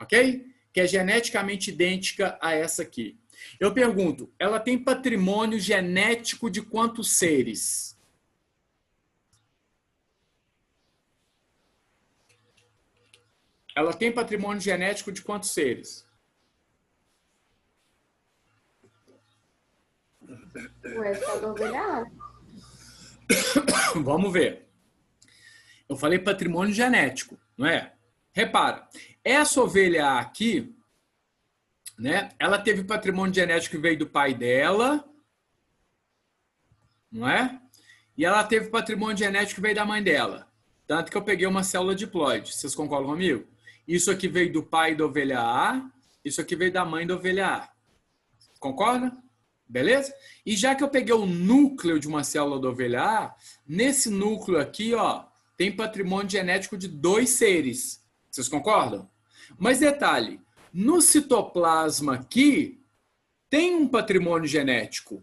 Ok? Que é geneticamente idêntica a essa aqui. Eu pergunto, ela tem patrimônio genético de quantos seres? Ela tem patrimônio genético de quantos seres? Ué, só da ovelha A. Vamos ver. Eu falei patrimônio genético, não é? Repara, essa ovelha aqui, né? Ela teve patrimônio genético que veio do pai dela, não é? E ela teve patrimônio genético que veio da mãe dela. Tanto que eu peguei uma célula diploide. Vocês concordam comigo? Isso aqui veio do pai da ovelha A, isso aqui veio da mãe da ovelha A. Concorda? Beleza? E já que eu peguei o núcleo de uma célula da ovelha A, nesse núcleo aqui, ó, tem patrimônio genético de 2 seres. Vocês concordam? Mas detalhe, no citoplasma aqui, tem um patrimônio genético,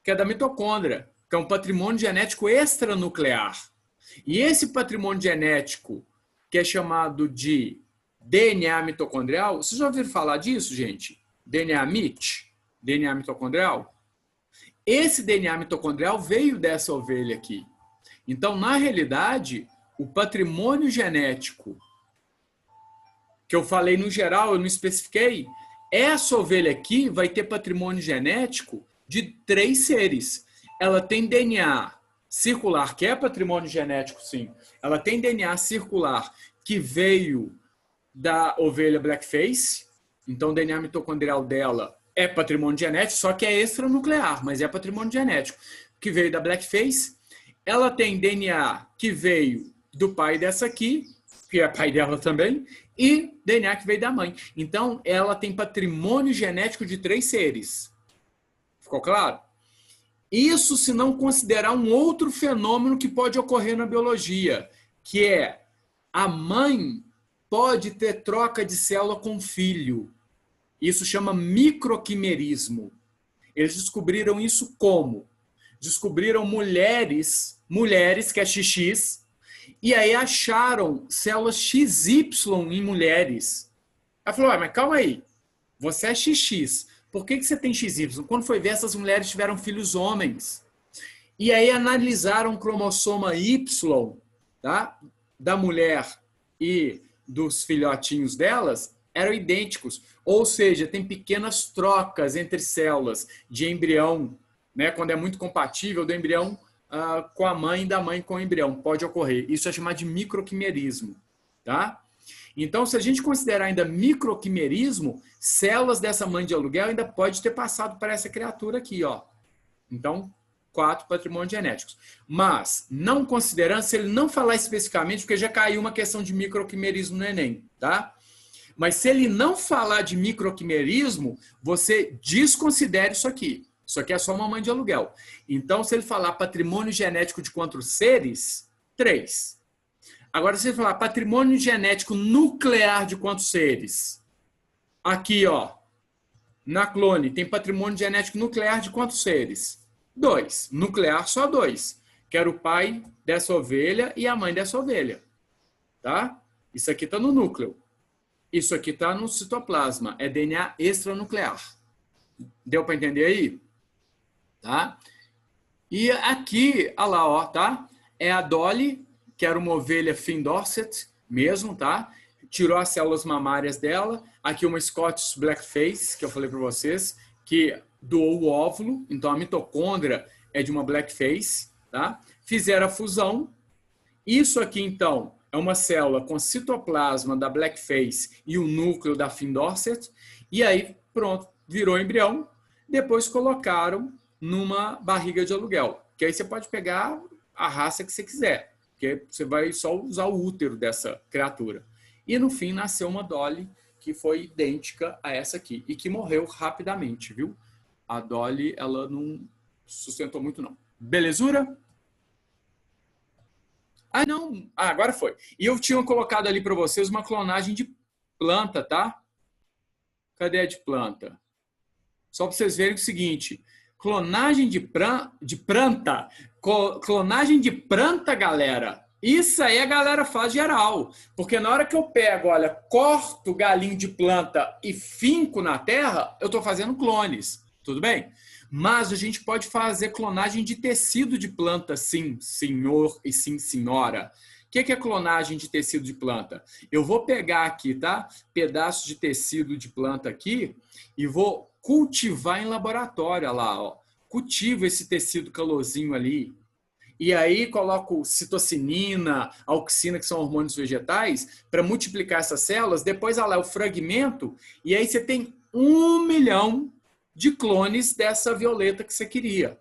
que é da mitocôndria, que é um patrimônio genético extranuclear. E esse patrimônio genético, que é chamado de DNA mitocondrial, vocês já ouviram falar disso, gente? DNA MIT? DNA mitocondrial? Esse DNA mitocondrial veio dessa ovelha aqui. Então, na realidade, o patrimônio genético, que eu falei no geral, eu não especifiquei, essa ovelha aqui vai ter patrimônio genético de 3 seres. Ela tem DNA circular, que é patrimônio genético, sim. Ela tem DNA circular, que veio da ovelha Blackface. Então, o DNA mitocondrial dela é patrimônio genético, só que é extranuclear, mas é patrimônio genético, que veio da Blackface. Ela tem DNA que veio do pai dessa aqui, que é pai dela também, e DNA que veio da mãe. Então, ela tem patrimônio genético de 3 seres. Ficou claro? Isso se não considerar um outro fenômeno que pode ocorrer na biologia, que é a mãe pode ter troca de célula com o filho. Isso chama microquimerismo. Eles descobriram isso como? Descobriram mulheres, que é XX, e aí acharam células XY em mulheres. Ela falou, mas calma aí, você é XX, por que você tem XY? Quando foi ver, essas mulheres tiveram filhos homens. E aí analisaram o cromossoma Y, tá? Da mulher e dos filhotinhos delas, eram idênticos. Ou seja, tem pequenas trocas entre células de embrião, né? Quando é muito compatível do embrião com a mãe, da mãe com o embrião. Pode ocorrer. Isso é chamado de microquimerismo. Tá? Então, se a gente considerar ainda microquimerismo, células dessa mãe de aluguel ainda pode ter passado para essa criatura aqui. Ó. Então, 4 patrimônios genéticos. Mas, não considerando, se ele não falar especificamente, porque já caiu uma questão de microquimerismo no Enem. Tá? Mas se ele não falar de microquimerismo, você desconsidere isso aqui. Isso aqui é só uma mãe de aluguel. Então, se ele falar patrimônio genético de quantos seres? 3. Agora, se ele falar patrimônio genético nuclear de quantos seres? Aqui, ó, na clone, tem patrimônio genético nuclear de quantos seres? 2. Nuclear, só 2. Que era o pai dessa ovelha e a mãe dessa ovelha. Tá? Isso aqui está no núcleo. Isso aqui está no citoplasma. É DNA extranuclear. Deu para entender aí? Tá? E aqui, olha lá, ó, tá? É a Dolly, que era uma ovelha Finn Dorset mesmo, tá? Tirou as células mamárias dela. Aqui uma Scottish Blackface, que eu falei para vocês, que doou o óvulo. Então a mitocôndria é de uma Blackface, tá? Fizeram a fusão. Isso aqui, então, é uma célula com citoplasma da Blackface e o núcleo da Finn Dorset. E aí, pronto, virou embrião. Depois colocaram numa barriga de aluguel. Que aí você pode pegar a raça que você quiser. Porque você vai só usar o útero dessa criatura. E no fim nasceu uma Dolly que foi idêntica a essa aqui. E que morreu rapidamente, viu? A Dolly, ela não sustentou muito, não. Belezura? Ah, não. Ah, agora foi. E eu tinha colocado ali para vocês uma clonagem de planta, tá? Cadê a de planta? Só para vocês verem o seguinte. Clonagem de planta. Clonagem de planta, galera. Isso aí a galera faz geral. Porque na hora que eu pego, olha, corto galinho de planta e finco na terra, eu estou fazendo clones. Tudo bem? Mas a gente pode fazer clonagem de tecido de planta, sim, senhor e sim, senhora. O que é clonagem de tecido de planta? Eu vou pegar aqui, tá? Pedaços de tecido de planta aqui e vou cultivar em laboratório, olha lá, ó. Cultivo esse tecido calorzinho ali. e aí coloco citocinina, auxina, que são hormônios vegetais, para multiplicar essas células, depois olha lá, eu fragmento, e aí você tem 1 milhão de clones dessa violeta que você queria.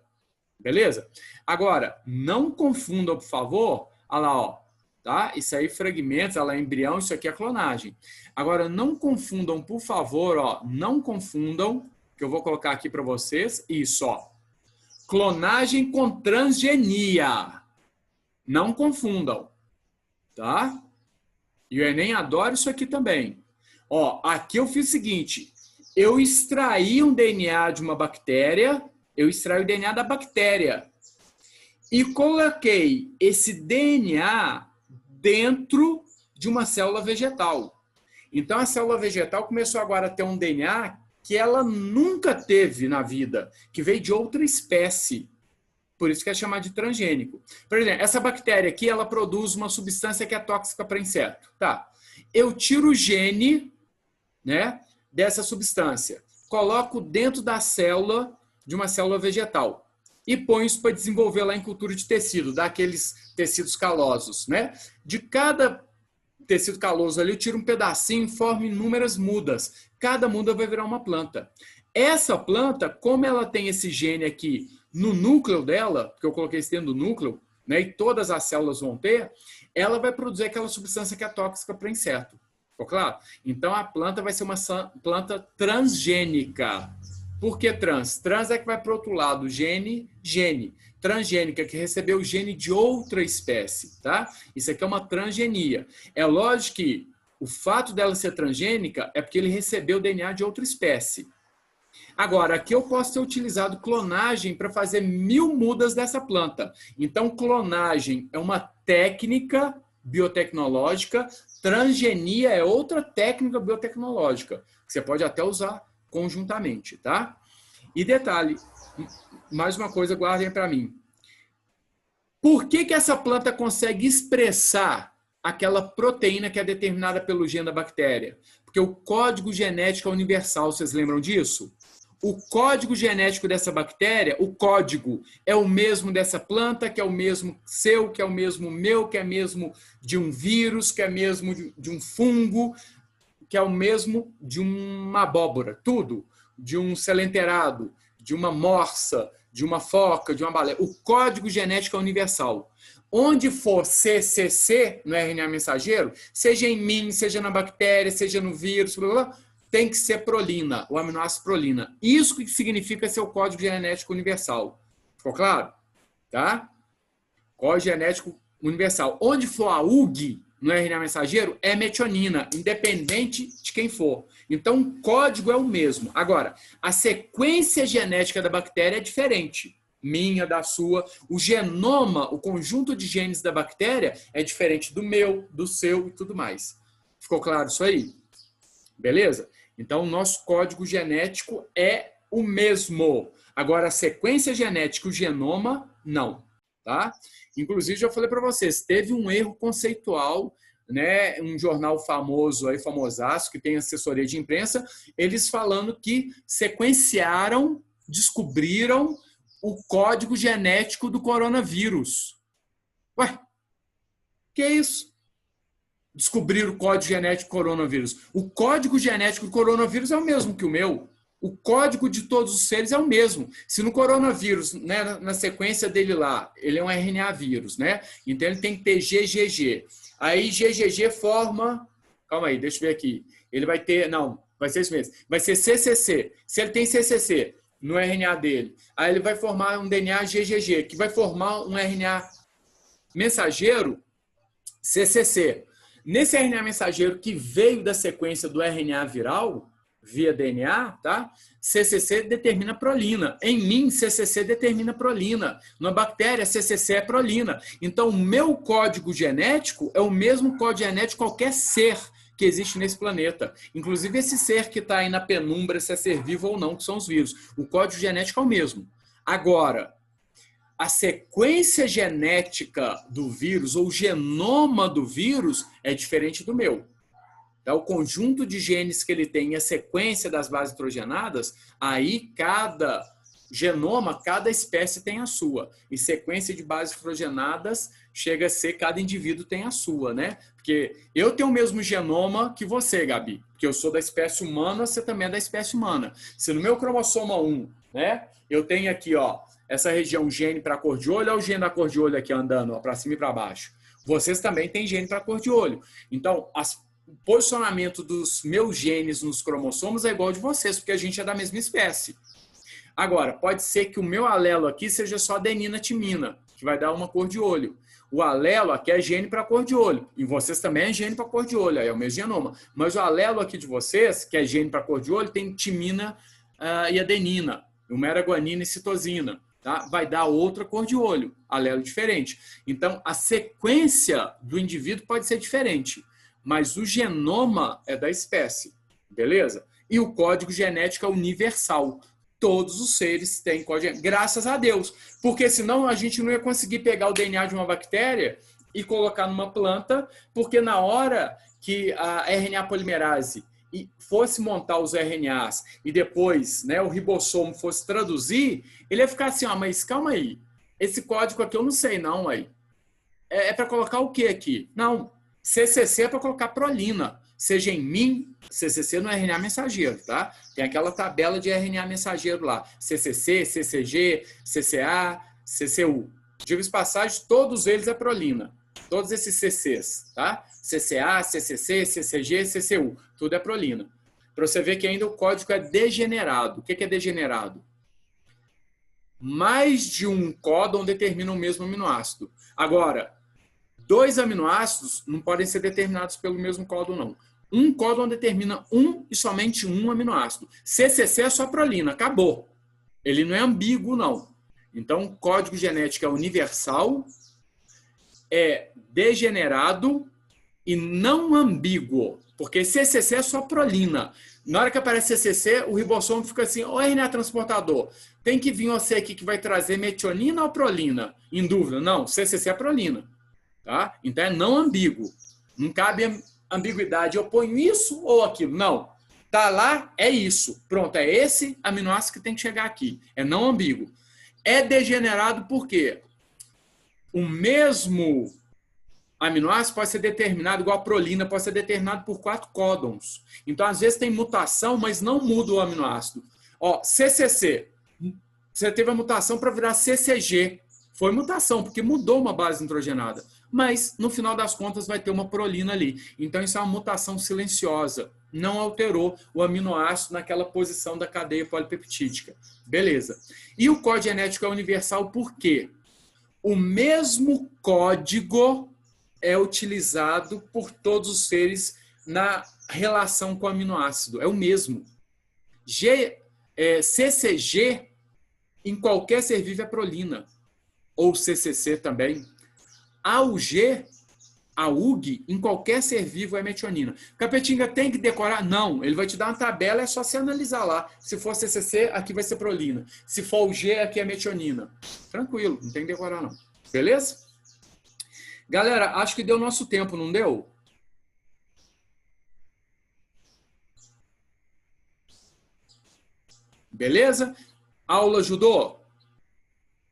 Beleza? Agora, não confundam, por favor, olha lá, ó, tá? Isso aí fragmentos, olha lá, embrião, isso aqui é clonagem. Agora, não confundam, por favor, ó, não confundam, que eu vou colocar aqui para vocês, isso, ó. Clonagem com transgenia. Não confundam, tá? E o Enem adora isso aqui também. Ó, aqui eu fiz o seguinte, eu extraí um DNA de uma bactéria, eu extraí o DNA da bactéria e coloquei esse DNA dentro de uma célula vegetal. Então, a célula vegetal começou agora a ter um DNA que ela nunca teve na vida, que veio de outra espécie. Por isso que é chamado de transgênico. Por exemplo, essa bactéria aqui, ela produz uma substância que é tóxica para inseto. Tá. Eu tiro o gene, né, dessa substância, coloco dentro da célula de uma célula vegetal e ponho isso para desenvolver lá em cultura de tecido, daqueles tecidos calosos, né? De cada tecido caloso ali, eu tiro um pedacinho e formo inúmeras mudas. Cada muda vai virar uma planta. Essa planta, como ela tem esse gene aqui no núcleo dela, porque eu coloquei isso dentro do núcleo, né, e todas as células vão ter, ela vai produzir aquela substância que é tóxica para inseto. Ficou claro? Então, a planta vai ser uma planta transgênica. Por que trans? Trans é que vai para o outro lado, gene. Transgênica, que recebeu o gene de outra espécie, tá? Isso aqui é uma transgenia. É lógico que o fato dela ser transgênica é porque ele recebeu o DNA de outra espécie. Agora, aqui eu posso ter utilizado clonagem para fazer 1000 mudas dessa planta. Então, clonagem é uma técnica biotecnológica, transgenia é outra técnica biotecnológica, que você pode até usar conjuntamente, tá? E detalhe, mais uma coisa, guardem para mim. Por que essa planta consegue expressar aquela proteína que é determinada pelo gene da bactéria? Porque o código genético é universal, vocês lembram disso? O código genético dessa bactéria, o código é o mesmo dessa planta, que é o mesmo seu, que é o mesmo meu, que é mesmo de um vírus, que é mesmo de um fungo, que é o mesmo de uma abóbora, tudo. De um selenterado, de uma morsa, de uma foca, de uma baleia. O código genético é universal. Onde for CCC no RNA mensageiro, seja em mim, seja na bactéria, seja no vírus, blá, blá, blá, tem que ser prolina, o aminoácido prolina. Isso que significa ser o código genético universal. Ficou claro? Tá? Código genético universal. Onde for a UG no RNA mensageiro, é metionina, independente de quem for. Então, o código é o mesmo. Agora, a sequência genética da bactéria é diferente. Minha, da sua. O genoma, o conjunto de genes da bactéria é diferente do meu, do seu e tudo mais. Ficou claro isso aí? Beleza? Então, o nosso código genético é o mesmo. Agora, a sequência genética, o genoma, não. Tá? Inclusive, já falei para vocês, teve um erro conceitual, né? Um jornal famoso, aí, famosaço, que tem assessoria de imprensa, eles falando que sequenciaram, descobriram o código genético do coronavírus. Ué, que é isso? Descobrir o código genético do coronavírus. O código genético do coronavírus é o mesmo que o meu. O código de todos os seres é o mesmo. Se no coronavírus, né, na sequência dele lá, ele é um RNA vírus, né? Então ele tem que ter GGG. Aí GGG forma... Calma aí, deixa eu ver aqui. Ele vai ter... Não, vai ser isso mesmo. Vai ser CCC. Se ele tem CCC no RNA dele, aí ele vai formar um DNA GGG, que vai formar um RNA mensageiro CCC. Nesse RNA mensageiro que veio da sequência do RNA viral, via DNA, tá? CCC determina prolina. Em mim, CCC determina prolina. Na bactéria, CCC é prolina. Então, o meu código genético é o mesmo código genético de qualquer ser que existe nesse planeta. Inclusive, esse ser que está aí na penumbra, se é ser vivo ou não, que são os vírus. O código genético é o mesmo. Agora, a sequência genética do vírus, ou o genoma do vírus, é diferente do meu. Tá? O conjunto de genes que ele tem e a sequência das bases nitrogenadas, aí cada Genoma, cada espécie tem a sua. E sequência de bases nitrogenadas chega a ser, cada indivíduo tem a sua, né? Porque eu tenho o mesmo genoma que você, Gabi. Porque eu sou da espécie humana, você também é da espécie humana. Se no meu cromossoma 1, né, eu tenho aqui, ó, essa região gene para cor de olho, olha o gene da cor de olho aqui andando, para cima e para baixo. Vocês também têm gene para cor de olho. Então, o posicionamento dos meus genes nos cromossomos é igual ao de vocês, porque a gente é da mesma espécie. Agora, pode ser que o meu alelo aqui seja só adenina timina, que vai dar uma cor de olho. O alelo aqui é gene para cor de olho. E vocês também é gene para cor de olho, aí é o mesmo genoma. Mas o alelo aqui de vocês, que é gene para cor de olho, tem timina e adenina, umeraguanina e citosina. Tá? Vai dar outra cor de olho, alelo diferente. Então, a sequência do indivíduo pode ser diferente, mas o genoma é da espécie, beleza? E o código genético é universal. Todos os seres têm código genético, graças a Deus. Porque senão a gente não ia conseguir pegar o DNA de uma bactéria e colocar numa planta, porque na hora que a RNA polimerase fosse montar os RNAs e depois, né, o ribossomo fosse traduzir, ele ia ficar assim, ó, mas calma aí, esse código aqui eu não sei não, aí. É para colocar o que aqui? Não, CCC é para colocar prolina. Seja em mim, CCC não é RNA mensageiro, tá? Tem aquela tabela de RNA mensageiro lá. CCC, CCG, CCA, CCU. Diga-se de passagem, todos eles é prolina. Todos esses CCs, tá? CCA, CCC, CCG, CCU. Tudo é prolina. Para você ver que ainda o código é degenerado. O que é degenerado? Mais de um códon determina o mesmo aminoácido. Agora, 2 aminoácidos não podem ser determinados pelo mesmo códon, não. Um códon determina um e somente um aminoácido. CCC é só prolina, acabou. Ele não é ambíguo, não. Então, o código genético é universal, é degenerado e não ambíguo, porque CCC é só prolina. Na hora que aparece CCC, o ribossomo fica assim, ó, RNA transportador, tem que vir você aqui que vai trazer metionina ou prolina? Em dúvida, não, CCC é prolina. Tá? Então é não ambíguo. Não cabe ambiguidade, eu ponho isso ou aquilo. Não. Tá lá, é isso. Pronto, é esse aminoácido que tem que chegar aqui. É não ambíguo. É degenerado por quê? O mesmo aminoácido pode ser determinado, igual a prolina, pode ser determinado por 4 códons. Então, às vezes tem mutação, mas não muda o aminoácido. Ó, CCC. Você teve a mutação para virar CCG. Foi mutação, porque mudou uma base nitrogenada. Mas, no final das contas, vai ter uma prolina ali. Então, isso é uma mutação silenciosa. Não alterou o aminoácido naquela posição da cadeia polipeptídica. Beleza. E o código genético é universal por quê? O mesmo código é utilizado por todos os seres na relação com o aminoácido. É o mesmo. CCG, em qualquer ser vivo, é prolina. Ou CCC também. AUG, AUG, em qualquer ser vivo é metionina. Capetinga tem que decorar? Não. Ele vai te dar uma tabela, é só você analisar lá. Se for CCC, aqui vai ser prolina. Se for UG, aqui é metionina. Tranquilo, não tem que decorar não. Beleza? Galera, acho que deu nosso tempo, não deu? Beleza? Aula ajudou?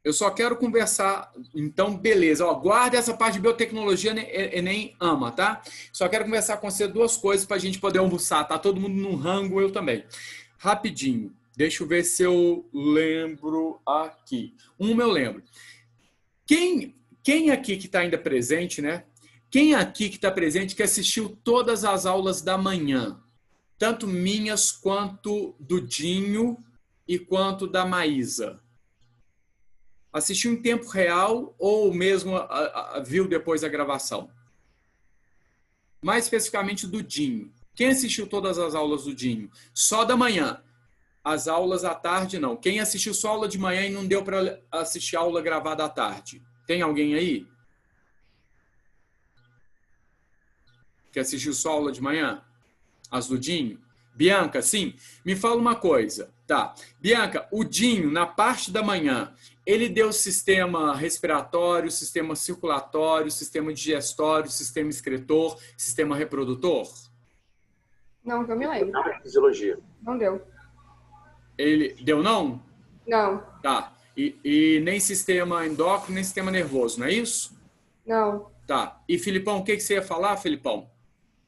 Eu só quero conversar, então, beleza. Ó, guarda essa parte de biotecnologia, Enem ama, tá? Só quero conversar com você 2 coisas para a gente poder almoçar. Tá todo mundo num rango, eu também. Rapidinho. Deixa eu ver se eu lembro aqui. Eu lembro. Quem aqui que está ainda presente, né? Quem aqui que está presente que assistiu todas as aulas da manhã? Tanto minhas quanto do Dinho e quanto da Maísa. Assistiu em tempo real ou mesmo viu depois a gravação? Mais especificamente do Dinho. Quem assistiu todas as aulas do Dinho? Só da manhã. As aulas à tarde, não. Quem assistiu só aula de manhã e não deu para assistir a aula gravada à tarde? Tem alguém aí? Que assistiu só aula de manhã? As do Dinho? Bianca, sim. Me fala uma coisa. Tá. Bianca, o Dinho, na parte da manhã, ele deu sistema respiratório, sistema circulatório, sistema digestório, sistema excretor, sistema reprodutor? Não, que eu me lembro. Não, fisiologia. Não deu. Ele deu não? Não, Tá. E nem sistema endócrino, nem sistema nervoso, não é isso? não. Tá. E Filipão, o que você ia falar, Filipão?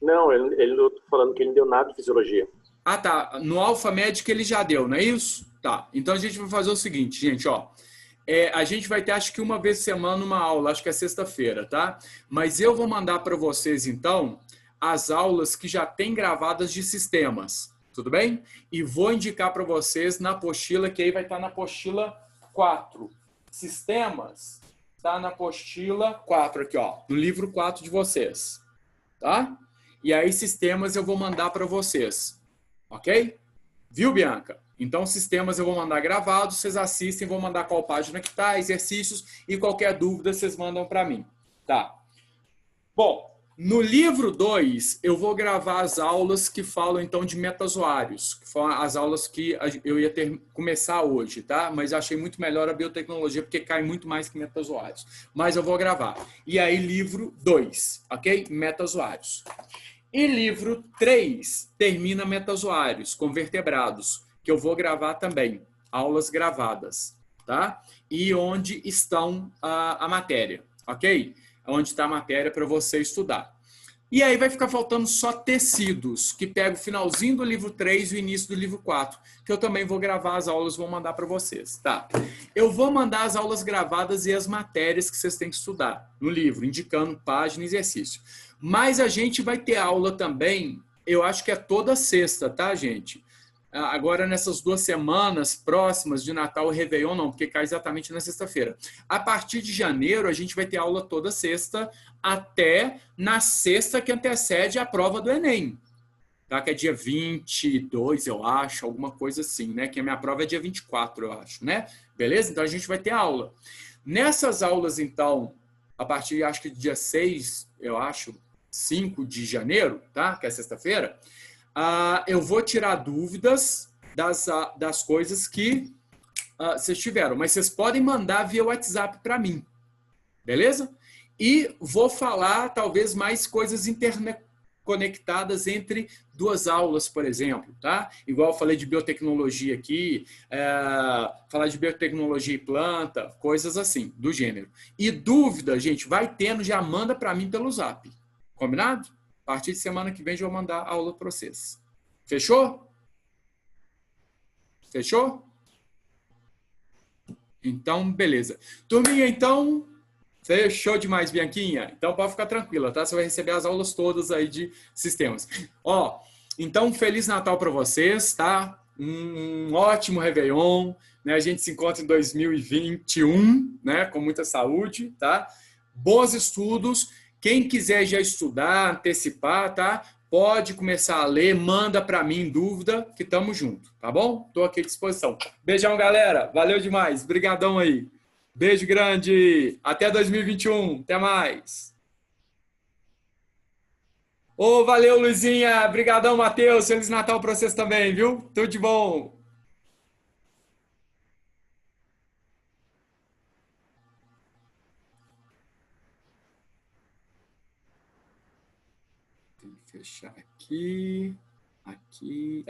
Não, ele eu tô falando que ele não deu nada de fisiologia. Ah, tá. No Alphamédica ele já deu, não é isso? Tá. Então a gente vai fazer o seguinte, gente, ó. A gente vai ter, acho que uma vez por semana, uma aula, acho que é sexta-feira, tá? Mas eu vou mandar para vocês, então, as aulas que já tem gravadas de sistemas, tudo bem? E vou indicar para vocês na apostila, que aí vai estar na apostila 4. Sistemas, tá na apostila 4 aqui, ó, no livro 4 de vocês, tá? E aí sistemas eu vou mandar para vocês, ok? Viu, Bianca? Então, sistemas eu vou mandar gravados, vocês assistem, vou mandar qual página que tá, exercícios, e qualquer dúvida vocês mandam para mim, tá? Bom, no livro 2, eu vou gravar as aulas que falam, então, de metazoários, que foram as aulas que eu ia começar hoje, tá? Mas eu achei muito melhor a biotecnologia, porque cai muito mais que metazoários. Mas eu vou gravar. E aí, livro 2, ok? Metazoários. E livro 3 termina metazoários, com vertebrados, que eu vou gravar também, aulas gravadas, tá? E onde estão a matéria, ok? Onde está a matéria para você estudar. E aí vai ficar faltando só tecidos, que pega o finalzinho do livro 3 e o início do livro 4, que eu também vou gravar as aulas, vou mandar para vocês, tá? Eu vou mandar as aulas gravadas e as matérias que vocês têm que estudar no livro, indicando página e exercício. Mas a gente vai ter aula também, eu acho que é toda sexta, tá, gente? Agora, nessas 2 semanas próximas de Natal e Réveillon, não, porque cai exatamente na sexta-feira. A partir de janeiro, a gente vai ter aula toda sexta, até na sexta que antecede a prova do Enem. Tá? Que é dia 22, eu acho, alguma coisa assim, né? Que a minha prova é dia 24, eu acho, né? Beleza? Então, a gente vai ter aula. Nessas aulas, então, a partir, acho que do dia 6, eu acho, 5 de janeiro, tá? Que é sexta-feira, eu vou tirar dúvidas das coisas que vocês tiveram, mas vocês podem mandar via WhatsApp para mim, beleza? E vou falar talvez mais coisas interconectadas entre 2 aulas, por exemplo, tá? Igual eu falei de biotecnologia aqui, falar de biotecnologia e planta, coisas assim, do gênero. E dúvida, gente, vai tendo, já manda para mim pelo Zap, combinado? A partir de semana que vem, eu vou mandar a aula para vocês. Fechou? Fechou? Então, beleza. Turminha, então, fechou demais, Bianquinha. Então, pode ficar tranquila, tá? Você vai receber as aulas todas aí de sistemas. Ó, então, Feliz Natal para vocês, tá? Um ótimo Réveillon, né? A gente se encontra em 2021, né? Com muita saúde, tá? Bons estudos. Quem quiser já estudar, antecipar, tá? Pode começar a ler, manda para mim dúvida, que tamo junto, tá bom? Tô aqui à disposição. Beijão, galera. Valeu demais. Brigadão aí. Beijo grande. Até 2021. Até mais. Ô, valeu, Luizinha. Brigadão, Matheus. Feliz Natal para vocês também, viu? Tudo de bom. Fechar aqui, aqui.